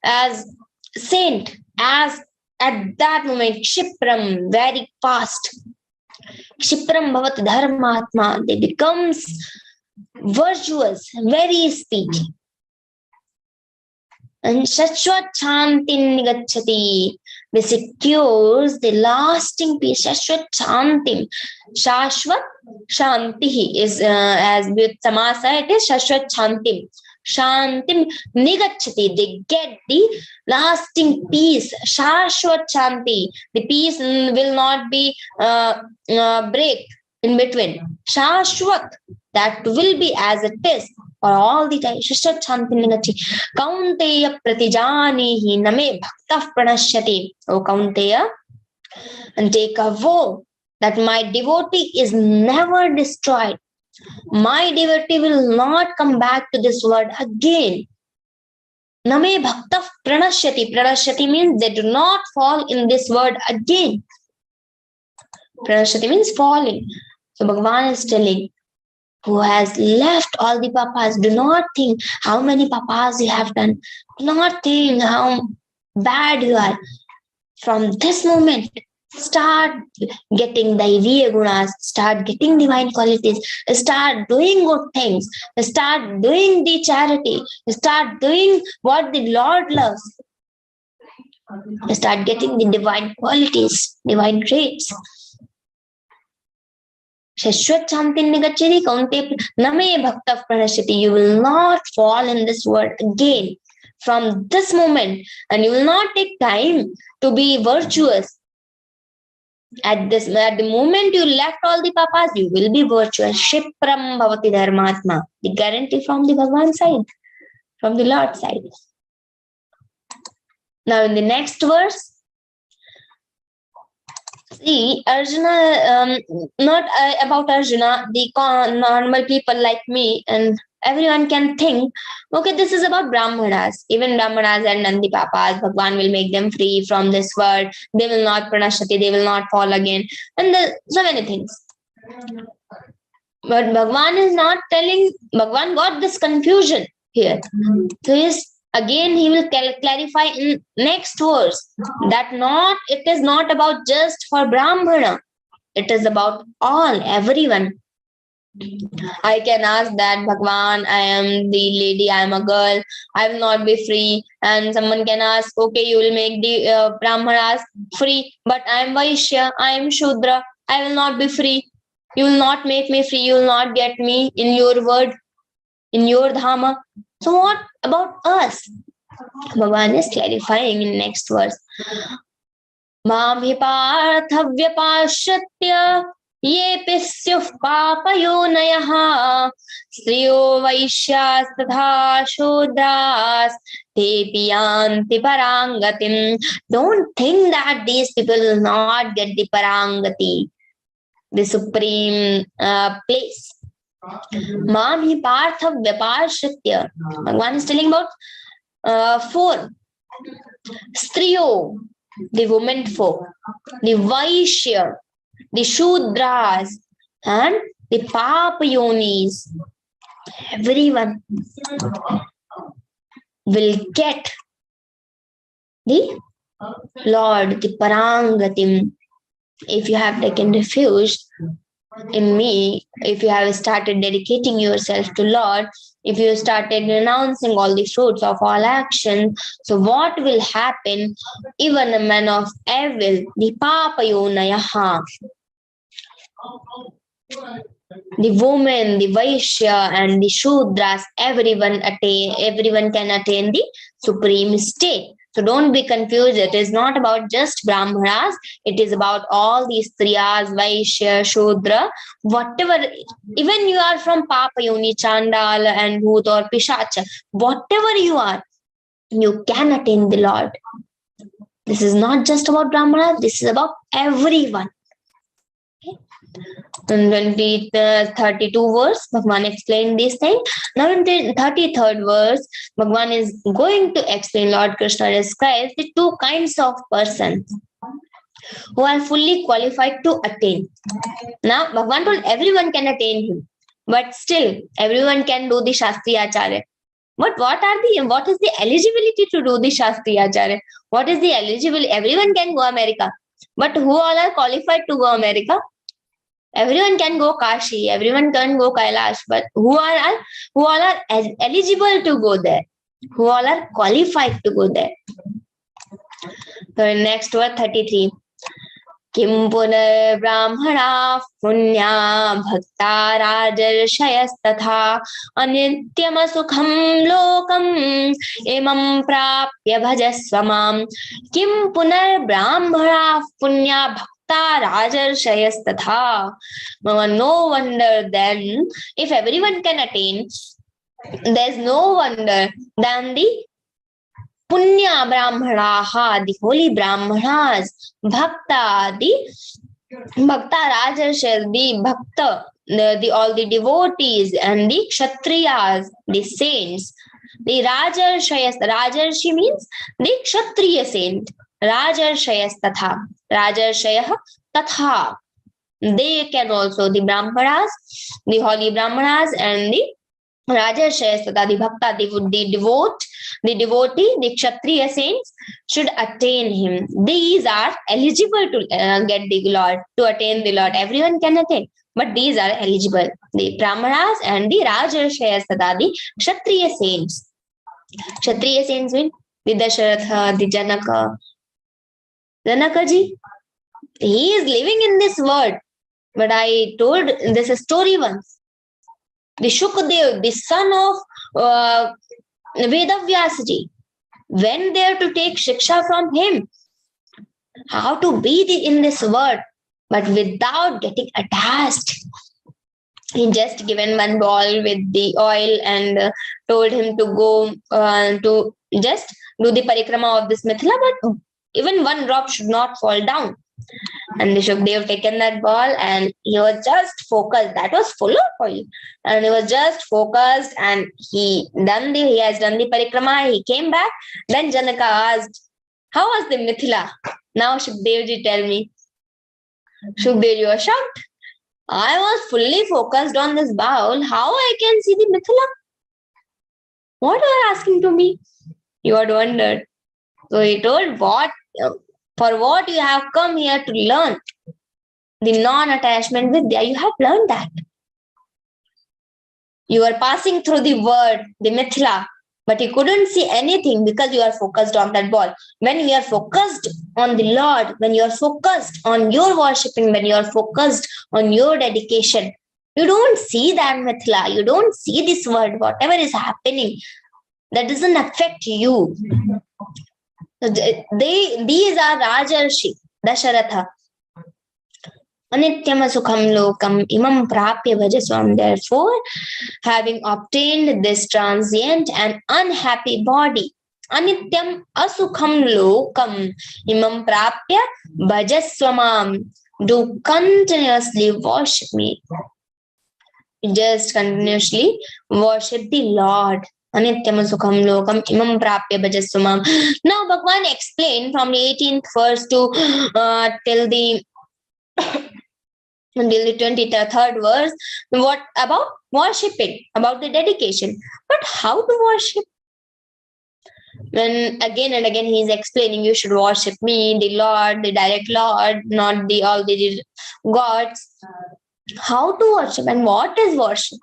as saint, as at that moment. Kshipram, very fast. Kshipram bhavati dharmatma. They becomes virtuous, very speedy. And shashwat shantin nigacchati. They secures the lasting peace. Shashwat shantim. Shashwat shanti is as with samasa it is shashwat shantim. Shantim nigacchati. They get the lasting peace. Shashwat shanti. The peace will not be break in between. Shashwat, that will be as it is for all the time. Shashwat shanti nigacchati. Kaunteya pratijanihi name bhaktah pranashyati. O Kaunteya, and take a vow that my devotee is never destroyed. My devotee will not come back to this world again. Name bhaktah pranashyati. Pranashyati means they do not fall in this world again. Pranashyati means falling. So Bhagavan is telling, who has left all the papas, do not think how many papas you have done. Do not think how bad you are. From this moment, start getting the Daiviya gunas, start getting divine qualities, start doing good things, start doing the charity, start doing what the Lord loves, start getting the divine qualities, divine traits. Shashwat shantin nigacchati kaunte name bhaktah pranashyati. You will not fall in this world again from this moment, and you will not take time to be virtuous. At the moment you left all the papas, you will be virtuous. Kshipram bhavati dharmatma. The guarantee from the Bhagavan side, from the Lord side. Now in the next verse, see, Arjuna, not about Arjuna, the normal people like me and everyone can think, okay, this is about Brahmanas. Even Brahmanas and Nandi Papas, Bhagavan will make them free from this world. They will not pranashyati, they will not fall again. And so many things. But Bhagavan is not telling, Bhagavan got this confusion here. So he will clarify in next verse that it is not about just for Brahmana. It is about all, everyone. I can ask that, Bhagwan, I am the lady, I am a girl, I will not be free. And someone can ask, okay, you will make the Brahmanas free, but I am Vaishya, I am Shudra, I will not be free. You will not make me free, you will not get me in your word, in your Dhama. So what about us? Bhagwan is clarifying in next verse. Mam hi parthavyapashritya येऽपि स्युः पापयोनयः स्त्रियो वैश्यास् तथा शूद्रास् तेऽपि यान्ति पराङ्गतिम्. Don't think that these people will not get the parangati, the supreme place. Mam hi parthavyapashritya. Bhagwan is telling about four. Striyo, the women folk, the Vaishya, the Shudras, and the Papayonis. Everyone will get the Lord, the Parangatim. If you have taken refuge in me, if you have started dedicating yourself to Lord, if you started renouncing all the fruits of all action, so what will happen? Even a man of evil, the Papayonayaha, the woman, the Vaishya, and the Shudras, everyone can attain the supreme state. So don't be confused. It is not about just Brahmanas. It is about all these Striyas, Vaishya, Shudra, whatever. Even you are from Papayoni, Chandal, and Bhut or Pishacha, whatever you are, you can attain the Lord. This is not just about Brahmanas. This is about everyone. In 32 verse, Bhagwan explained this thing. Now in the 33rd verse, Bhagwan is going to explain, Lord Krishna describes the two kinds of persons who are fully qualified to attain. Now, Bhagwan told everyone can attain him, but still everyone can do the Shastriya Acharya. But what is the eligibility to do the Shastriya Acharya? What is the eligibility? Everyone can go America, but who all are qualified to go America? Everyone can go Kashi, everyone can go Kailash, but who all are eligible to go there? Who all are qualified to go there? So next word 33. Kim punar brahmana punya bhakta rajarshayas anityam sukham lokam emam prapya bhajasvamam. Kim punar brahmana punya bhakta rajarshayas tatha. No wonder then, if everyone can attain, there's no wonder than the Punya Brahmanaha, the holy Brahmanas, Bhakta, the Bhakta Rajarshayas, the Bhakta, all the devotees, and the Kshatriyas, the saints, the Rajarshayas. Rajarshi means the Kshatriya saint. Rajarshayas tatha. Rajarshayah tatha. They can also, the Brahmanas, the holy Brahmanas, and the Rajarshayas tatha, the Bhakta, the devotee, the Kshatriya saints should attain him. These are eligible to get the Lord, to attain the Lord. Everyone can attain, but these are eligible. The Brahmanas and the Rajarshayas tatha, the Kshatriya saints. Kshatriya saints mean the Dasharatha, the Janaka. Janakaji, he is living in this world, but I told this story once. The Shukdev, the son of Vedavyasaji, went there to take shiksha from him, how to be in this world, but without getting attached. He just given one ball with the oil and told him to go to just do the parikrama of this Mithila, but even one drop should not fall down. And the Shukdev taken that ball and he was just focused. That was full of oil. And he was just focused and he has done the parikrama. He came back. Then Janaka asked, how was the Mithila? Now Shukdevji tell me. Shukdevji was shocked. I was fully focused on this bowl. How I can see the Mithila? What are you asking to me? You had wondered. So he told, for what you have come here to learn, the non-attachment Vidya, you have learned that. You are passing through the word, the Mithila, but you couldn't see anything because you are focused on that ball. When you are focused on the Lord, when you are focused on your worshipping, when you are focused on your dedication, you don't see that Mithila, you don't see this word, whatever is happening, that doesn't affect you. These are Rajarshi, Dasharatha. Anityam sukham lokam imam prapya bhajaswam. Therefore, having obtained this transient and unhappy body, anityam asukham lokam imam prapya bhajaswamam. Do continuously worship me. Just continuously worship the Lord. Anityam sukham lokam imam prapya bhajaswamam. Now, Bhagwan explained from the 18th verse to till the 23rd verse, what about worshipping, about the dedication. But how to worship? When again and again he is explaining, you should worship me, the Lord, the direct Lord, not the all the gods. How to worship and what is worship?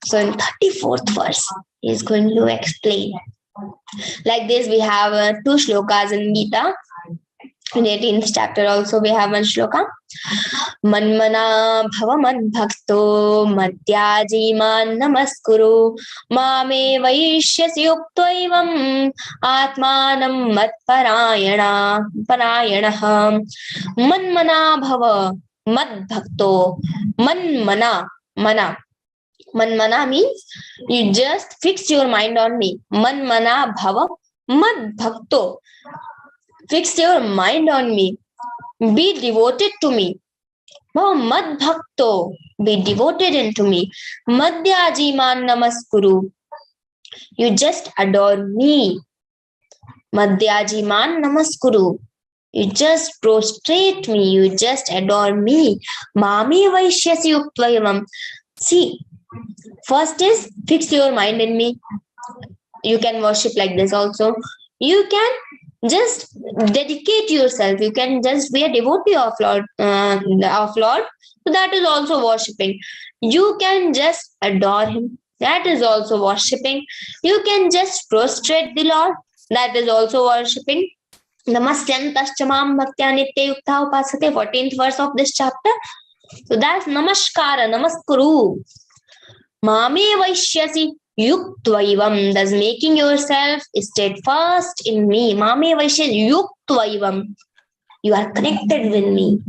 So in 34th verse, he is going to explain. Like this, we have 2 shlokas in Geeta. In 18th chapter also we have one shloka. Manmana bhava madbhakto madhyaji man namaskuru mame vaishyasi yuktaivam atmanam matparayana. Manmana bhava madbhakto. Manmana means you just fix your mind on me. Manmana bhava madbhakto. Fix your mind on me. Be devoted to me. Mad bhakto. Be devoted into me. Madhyaji man namaskuru. You just adore me. Madhyaji man namaskuru. You just prostrate me. You just adore me. Mami vaishyasi yuktvayavam. See, first is fix your mind in me. You can worship like this also. You can just dedicate yourself. You can just be a devotee of Lord. So that is also worshipping. You can just adore him. That is also worshipping. You can just prostrate the Lord. That is also worshipping. Namastyam taschamam bhaktya nitya yukta upasate. 14th verse of this chapter. So that's namaskara, namaskuru. Mame vaishyasi yuktvaivam. Thus making yourself steadfast in me. Mame vaishyasi yuktvaivam. You are connected with me.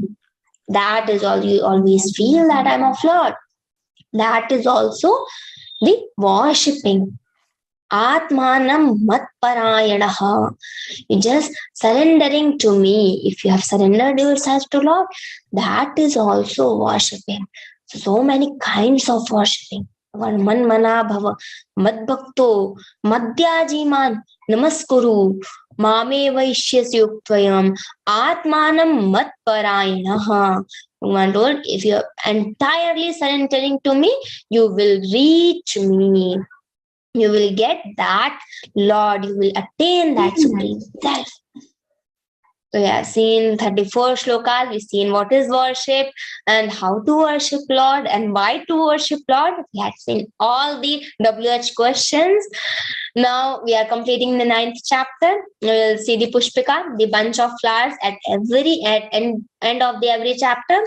That is all. You always feel that I'm of Lord. That is also the worshipping. Atmanam matparayanaha. You just surrendering to me. If you have surrendered yourself to Lord, that is also worshipping. So many kinds of worshipping. Manmana bhava madbhakto madhyajiman namaskuru mame vaishyasi yuktvayam atmanam matparayanaha. Bhagavan told, if you are entirely surrendering to me, you will reach me. You will get that Lord. You will attain that supreme self. So yeah, seen 34 shlokas, we've seen what is worship and how to worship Lord and why to worship Lord. We had seen all the WH questions. Now we are completing the 9th chapter. We will see the Pushpika, the bunch of flowers at end of the every chapter.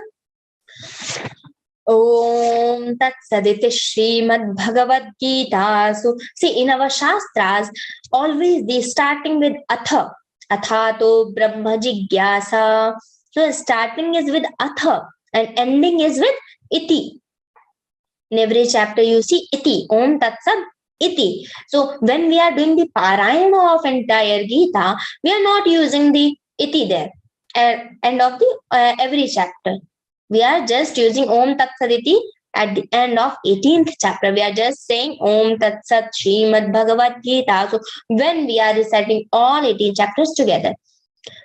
Om Tat Saditi Śrīmad-Bhagavadgītā. So see, in our Shastras, always they starting with Atha. Athato Brahma Jigyasa. So starting is with Atha and ending is with Iti. In every chapter you see Iti. Om Tat Sat Iti. So when we are doing the Parayana of entire Gita, we are not using the Iti there at end of the every chapter. We are just using Om Tat Sat Iti at the end of 18th chapter. We are just saying Om Tat Sat Śrīmad-Bhagavadgītā. So when we are reciting all 18 chapters together.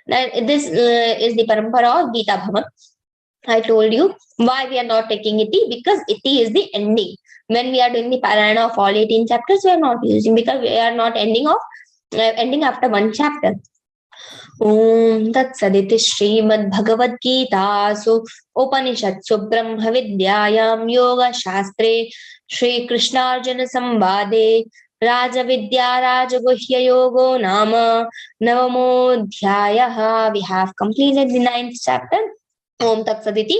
Now, this is the parampara of Geeta Bhavan. I told you why we are not taking Iti, because Iti is the ending. When we are doing the Parayana of all 18 chapters, we are not using, because we are not ending after one chapter. Om Tat Saditi Śrīmad-Bhagavadgītā Upanishadsu Brahma Vidyāyam Yoga Shastre Shri Krishnārjuna Samvāde Raja Vidya Raja Guhya Yogo Nama Navamodhyāyah. We have completed the 9th chapter. Om Tat Saditi.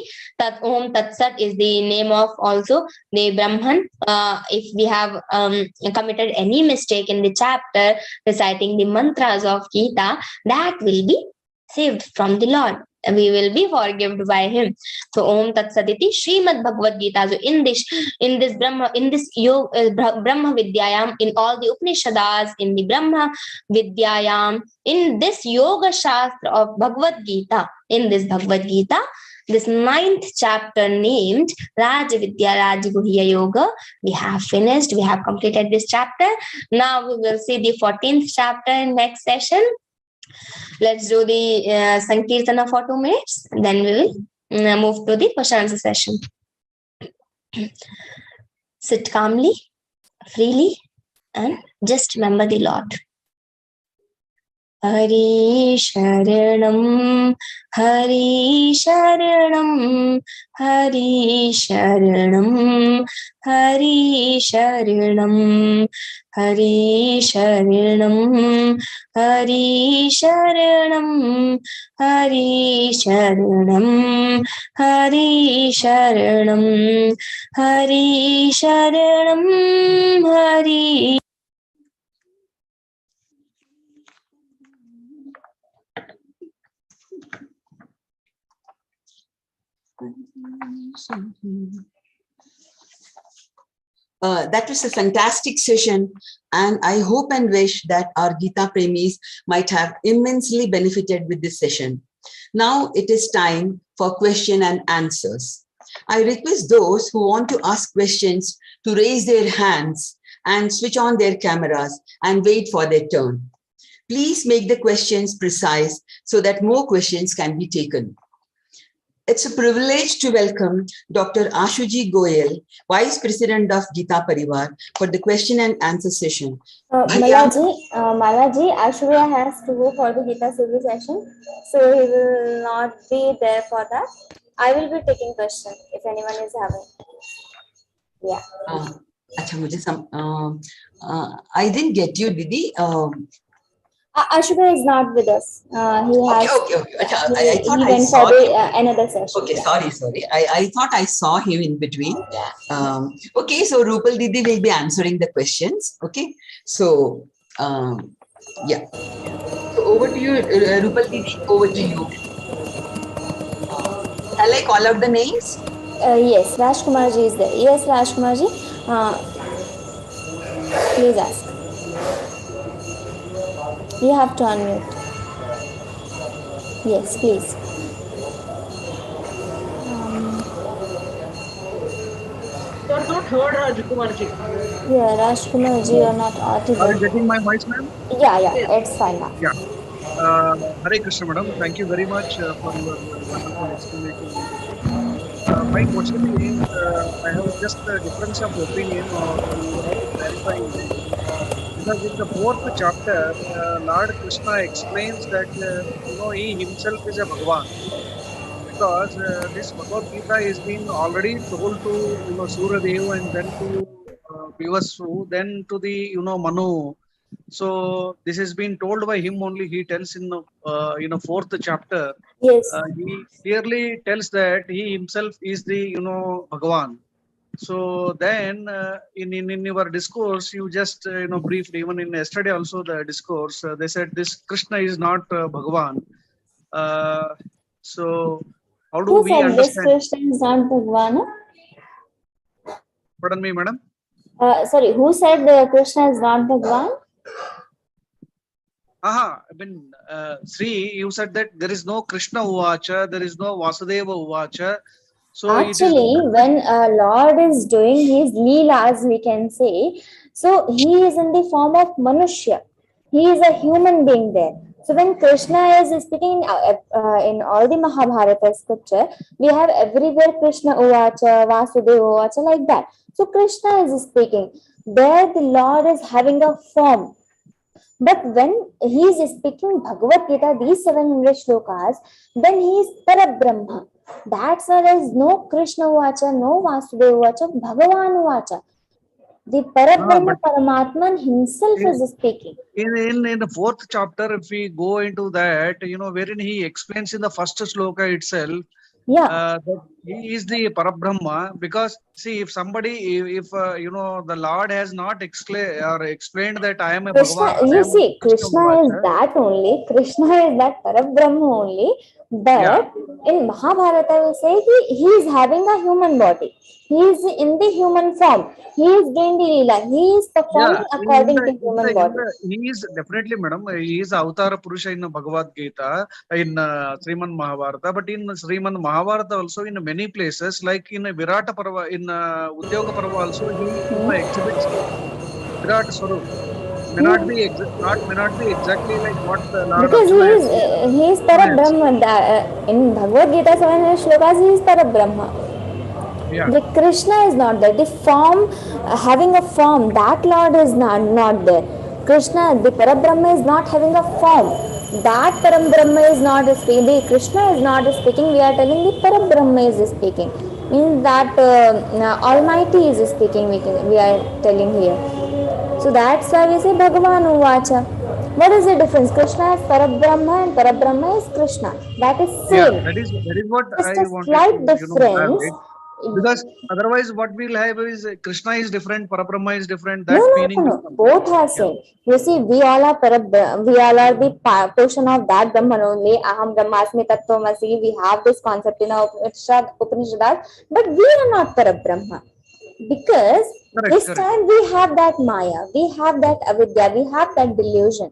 Om Tat Sat is the name of also the Brahman. If we have committed any mistake in the chapter reciting the mantras of Geeta, that will be saved from the Lord. We will be forgiven by him. So Om Tat Saditi Śrīmad-Bhagavadgītā. So in this Brahma Vidyayam, in all the Upanishads, in the Brahma Vidyayam, in this Yoga Shastra of Bhagavad Gita, in this Bhagavad Gita, this 9th chapter named Raja Vidya Raja Guhya Yoga, we have finished. We have completed this chapter. Now we will see the 14th chapter in next session. Let's do the Sankirtana for 2 minutes. Then we will move to the question answer session. Sit calmly, freely, and just remember the Lord. Hari Sharanam, Hari Sharanam, Hari Sharanam, Hari Sharanam, Hari Sharanam, Hari Sharanam, Hari Sharanam, Hari Sharanam, Hari Sharanam, Hari. That was a fantastic session, and I hope and wish that our Geeta Premis might have immensely benefited with this session. Now it is time for question and answers. I request those who want to ask questions to raise their hands and switch on their cameras and wait for their turn. Please make the questions precise so that more questions can be taken. It's a privilege to welcome Dr. Ashuji Goyal, Vice President of Geeta Parivar, for the question and answer session. Malaji, Ashurya has to go for the Geeta Civil session, so he will not be there for that. I will be taking question if anyone is having. Yeah. I didn't get you, Didi. Ashurya is not with us. He has. Okay. I thought he I went saw for the, him. another session. Okay, sorry. I thought I saw him in between. Okay, so Rupal Didi will be answering the questions. Okay, so yeah. So over to you, Rupal Didi. Over to you. Shall I call out the names? Yes, Rajkumarji is there. Yes, Rajkumarji. Please ask. You have to unmute. Yes, please. You are not heard, Rajkumarji. Yeah, Rajkumarji, you are not audible. Are you getting my voice, ma'am? Yeah, it's fine now. Yeah. Hare Krishna, madam. Thank you very much for your wonderful explanation. My question is, I have just a difference of opinion, or you have to clarify it. Because in the 4th chapter, Lord Krishna explains that he himself is a Bhagavan. Because this Bhagavad Gita is being already told to Suradev, and then to Vivasu, then to the Manu. So this has been told by him only. He tells in the 4th chapter. Yes. He clearly tells that he himself is the Bhagavan. So then in your discourse, you just briefly, even in yesterday also the discourse, they said this Krishna is not Bhagavan. So how do we understand? This Krishna is not Bhagavan? Pardon me, madam. Sorry, who said Krishna is not Bhagavan? I mean, Sri, you said that there is no Krishna Uvacha, there is no Vasudeva Uvacha. So actually, when Lord is doing his leelas, we can say, so he is in the form of Manushya. He is a human being there. So when Krishna is speaking in all the Mahabharata scripture, we have everywhere Krishna Uvacha, Vasudeva Uvacha, like that. So Krishna is speaking. There the Lord is having a form. But when he is speaking Bhagavad Gita, these 700 shlokas, then he is Parabrahma. That's why there is no Krishna Vacha, no Vasudeva Vacha, Bhagavan Vacha. The Parabrahma, but Paramatman himself in, is speaking. in the fourth chapter, if we go into that, wherein he explains in the first sloka itself, Yeah. that he is the Parabrahma, because see, if somebody, if the Lord has not explained that I am a Krishna, Bhagavan, I you am a see, Krishna Krishna is Vacha. that only. Krishna is that Parabrahma only. But in Mahabharata, we say he is having a human body. He is in the human form. He is doing the Leela. He is Yeah, performing according to human body. he is definitely, madam. He is Avatara Purusha in Bhagavad Gita, in Śrīmad-Bhagavadgītā. But in Śrīmad-Bhagavadgītā also, in many places, like in Virata Parva, in Udyoga Parva also, he exhibits Virat Swarup. May not be exactly like what the Lord Because Arjuna has he is experienced. Parabrahma. In Bhagavad Gita 700 shlokas, he is Parabrahma. Yeah. The Krishna is not there. The form, having a form, that Lord is not there. Krishna, the Parabrahma is not having a form. That Parabrahma is not speaking. The Krishna is not speaking. We are telling the Parabrahma is speaking. Means that Almighty is speaking. We are telling here. So that's why we say Bhagavan Uvacha. What is the difference? Krishna is Parabrahma and Parabrahma is Krishna. That is Yeah, same. that is what Just I a wanted slight to difference. elaborate. Because otherwise, what we'll have is Krishna is different, Parabrahma is different. No, That no, meaning no, will no. come. Both are same. You see, we all are we all are the portion of that Brahman only. Aham Brahmasmi Tattvamasi. We have this concept in our Upanishads, but we are not Parabrahma. Because this time we have that Maya, we have that Avidya, we have that delusion.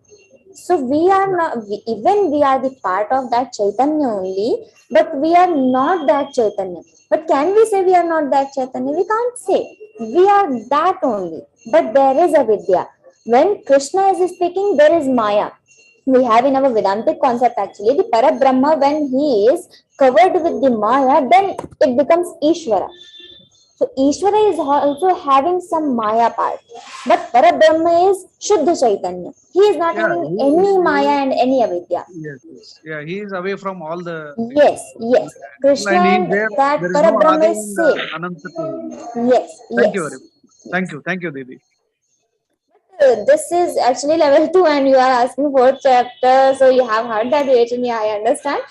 So we are not, even we are the part of that Chaitanya only, but we are not that Chaitanya. But can we say we are not that Chaitanya? We can't say. We are that only. But there is Avidya. When Krishna is speaking, there is Maya. We have in our Vedantic concept actually, the Parabrahma, when he is covered with the Maya, then it becomes Ishvara. So Ishvara is also having some Maya part, but Parabrahma is Shuddha Chaitanya. He is not having any Maya and any Avidya. Yes. Yeah, he is away from all the. Yes. Krishna And he is and there. that There is no Parabrahma Adi is and same. Ananta to him. Yes. Thank you very much. Thank you, Didi. This is actually level 2 and you are asking 4th chapter, so you have heard that Vivechana, I understand.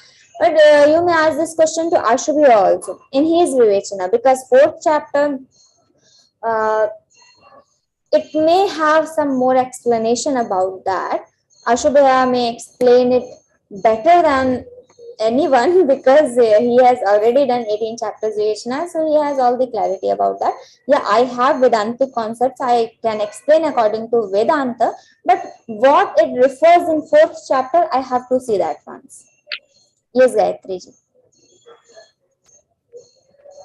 But you may ask this question to Ashubhya also in his Vivechana, because 4th chapter, it may have some more explanation about that. Ashubhya may explain it better than anyone because he has already done 18 chapters Vivechana, so he has all the clarity about that. Yeah, I have Vedantic concepts. I can explain according to Vedanta, but what it refers in 4th chapter, I have to see that once. Yes, Gayatri ji.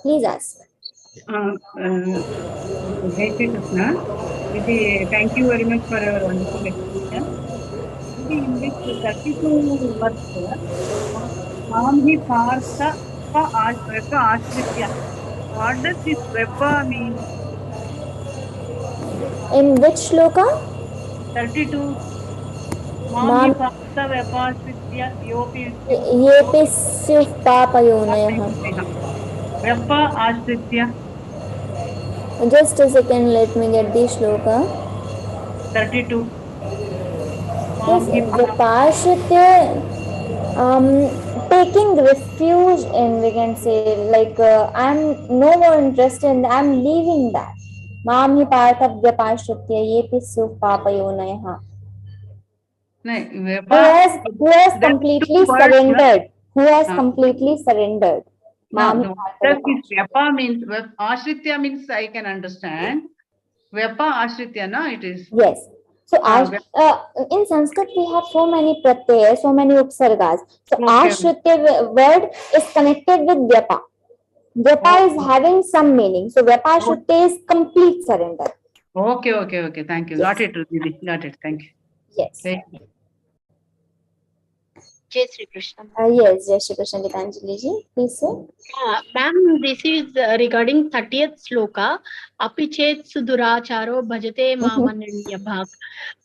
Please ask. Jai Shri Krishna. Thank you very much for your wonderful explanation. In this 32 verse, Mamhi Partha Vepa Ashritya. What does this Vepa mean? In which shloka? 32. Mamhi Partha Vepa Ashritya Yopi Yepi Sif Papayonaya. Vepa Ashritya. Just a second, let me get the shloka. 32. Yes, Vipashitya, taking refuge in, we can say, like I'm no more interested, I'm leaving that. Mamhi Partha Vyapashitya Yepi Suf Papayonaya. Who has completely surrendered. Who has completely surrendered. No, that is Vepa means, Ashritya means I can understand. Vepa Ashritya, no, it is. Yes. So in Sanskrit we have so many pratyaya, so many upsargas. So Ashritya word is connected with Vyapa. Vyapa is having some meaning. So Vyapa Ashritya is complete surrender. Okay. Thank you. Yes. Got it, Didi. Got it. Thank you. Yes. Jai Shri Krishna. Yes, Jai Shri Krishna, Gitanjali ji, please say. Ma'am, this is regarding 30th sloka. Apichet suduracharo bhajate mamananya bhag.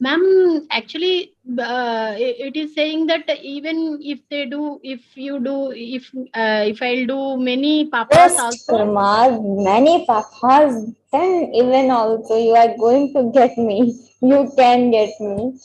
Ma'am, actually, it is saying that even if they do, if I'll do many papas Yes, also. Karma, many papas, then even also you are going to get me. You can get me.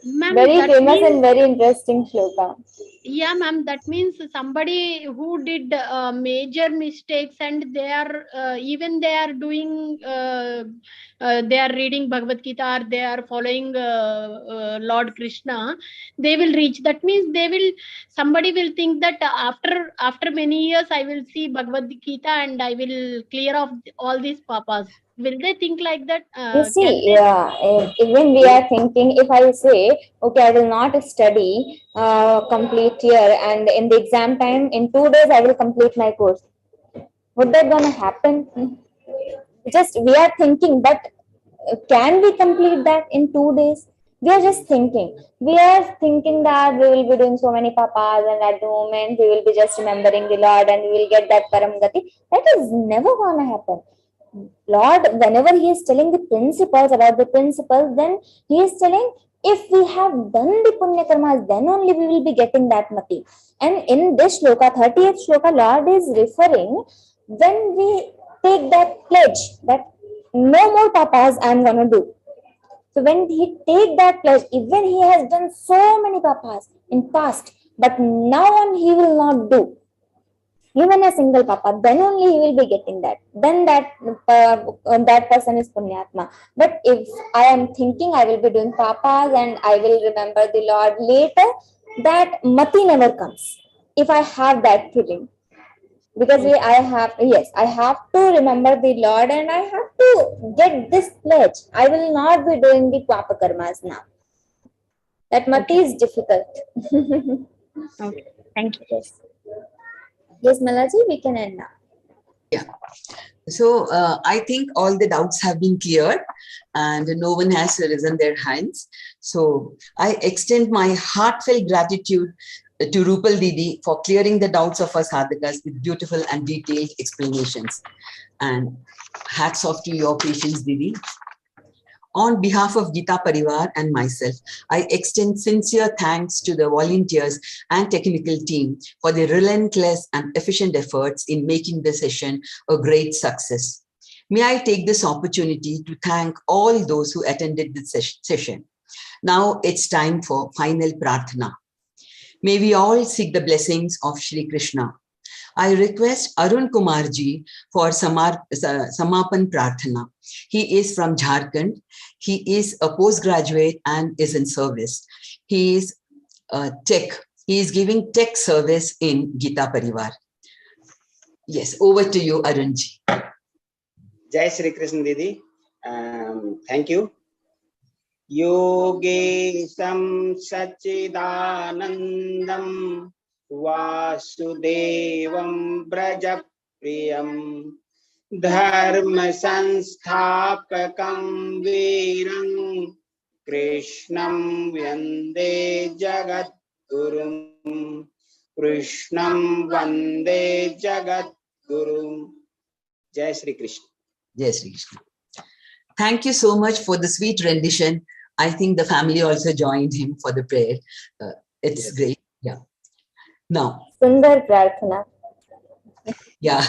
Ma'am, Very that famous and means, very interesting shloka. yeah, ma'am, that means somebody who did major mistakes and they are even they are doing they are reading Bhagavad Gita or they are following Lord Krishna, they will reach. That means they will, somebody will think that after many years I will see Bhagavad Gita and I will clear off all these papas. Will they think like that? You Can see, they? yeah, even we are thinking, if I say, okay, I will not study complete year, and in the exam time, in 2 days, I will complete my course. Would that gonna happen? Just we are thinking, but can we complete that in 2 days? We are just thinking. We are thinking that we will be doing so many papas, and at the moment we will be just remembering the Lord, and we will get that param gati. That is never gonna happen. Lord, whenever He is telling the principles about the principles, then He is telling, if we have done the punya karmas, then only we will be getting that mati. And in this shloka, 30th shloka, Lord is referring when we take that pledge that no more papas I am gonna do. So when he take that pledge, even he has done so many papas in past, but now on he will not do even a single papa, then only he will be getting that. Then that person is punyatma. But if I am thinking I will be doing papas and I will remember the Lord later, that mati never comes. If I have that feeling, because I have to remember the Lord and I have to get this pledge. I will not be doing the papa karmas now. That mati is difficult. Okay, thank you. Yes, Malaji, we can end now. Yeah. So I think all the doubts have been cleared and no one has risen their hands. So I extend my heartfelt gratitude to Rupal Didi for clearing the doubts of us sadhakas with beautiful and detailed explanations. And hats off to your patience, Didi. On behalf of Geeta Parivar and myself, I extend sincere thanks to the volunteers and technical team for their relentless and efficient efforts in making the session a great success. May I take this opportunity to thank all those who attended this session. Now it's time for final prarthana. May we all seek the blessings of Shri Krishna. I request Arun Kumarji for Samapan Prarthana. He is from Jharkhand. He is a postgraduate and is in service. He is tech. He is giving tech service in Geeta Parivar. Yes, over to you, Arunji. Jai Shri Krishna Didi. Thank you. Yogesam Sachidanandam Vasudevam Brajapriyam Dharma Sanstapakam Veeram Krishnam Vande Jagat Gurum Krishnam Vande Jagat Gurum. Jai Shri Krishna. Jai Shri Krishna. Thank you so much for the sweet rendition. I think the family also joined him for the prayer. It's yes. Great. Yeah. Now. Sundar Prarthana. Yeah.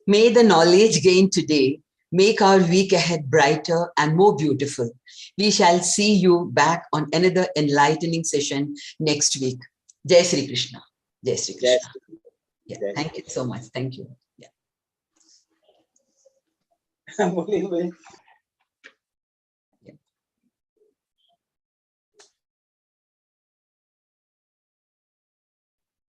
May the knowledge gained today make our week ahead brighter and more beautiful. We shall see you back on another enlightening session next week. Jai Shri Krishna. Jai Shri Krishna. Yeah. Thank you so much. Thank you. Yeah.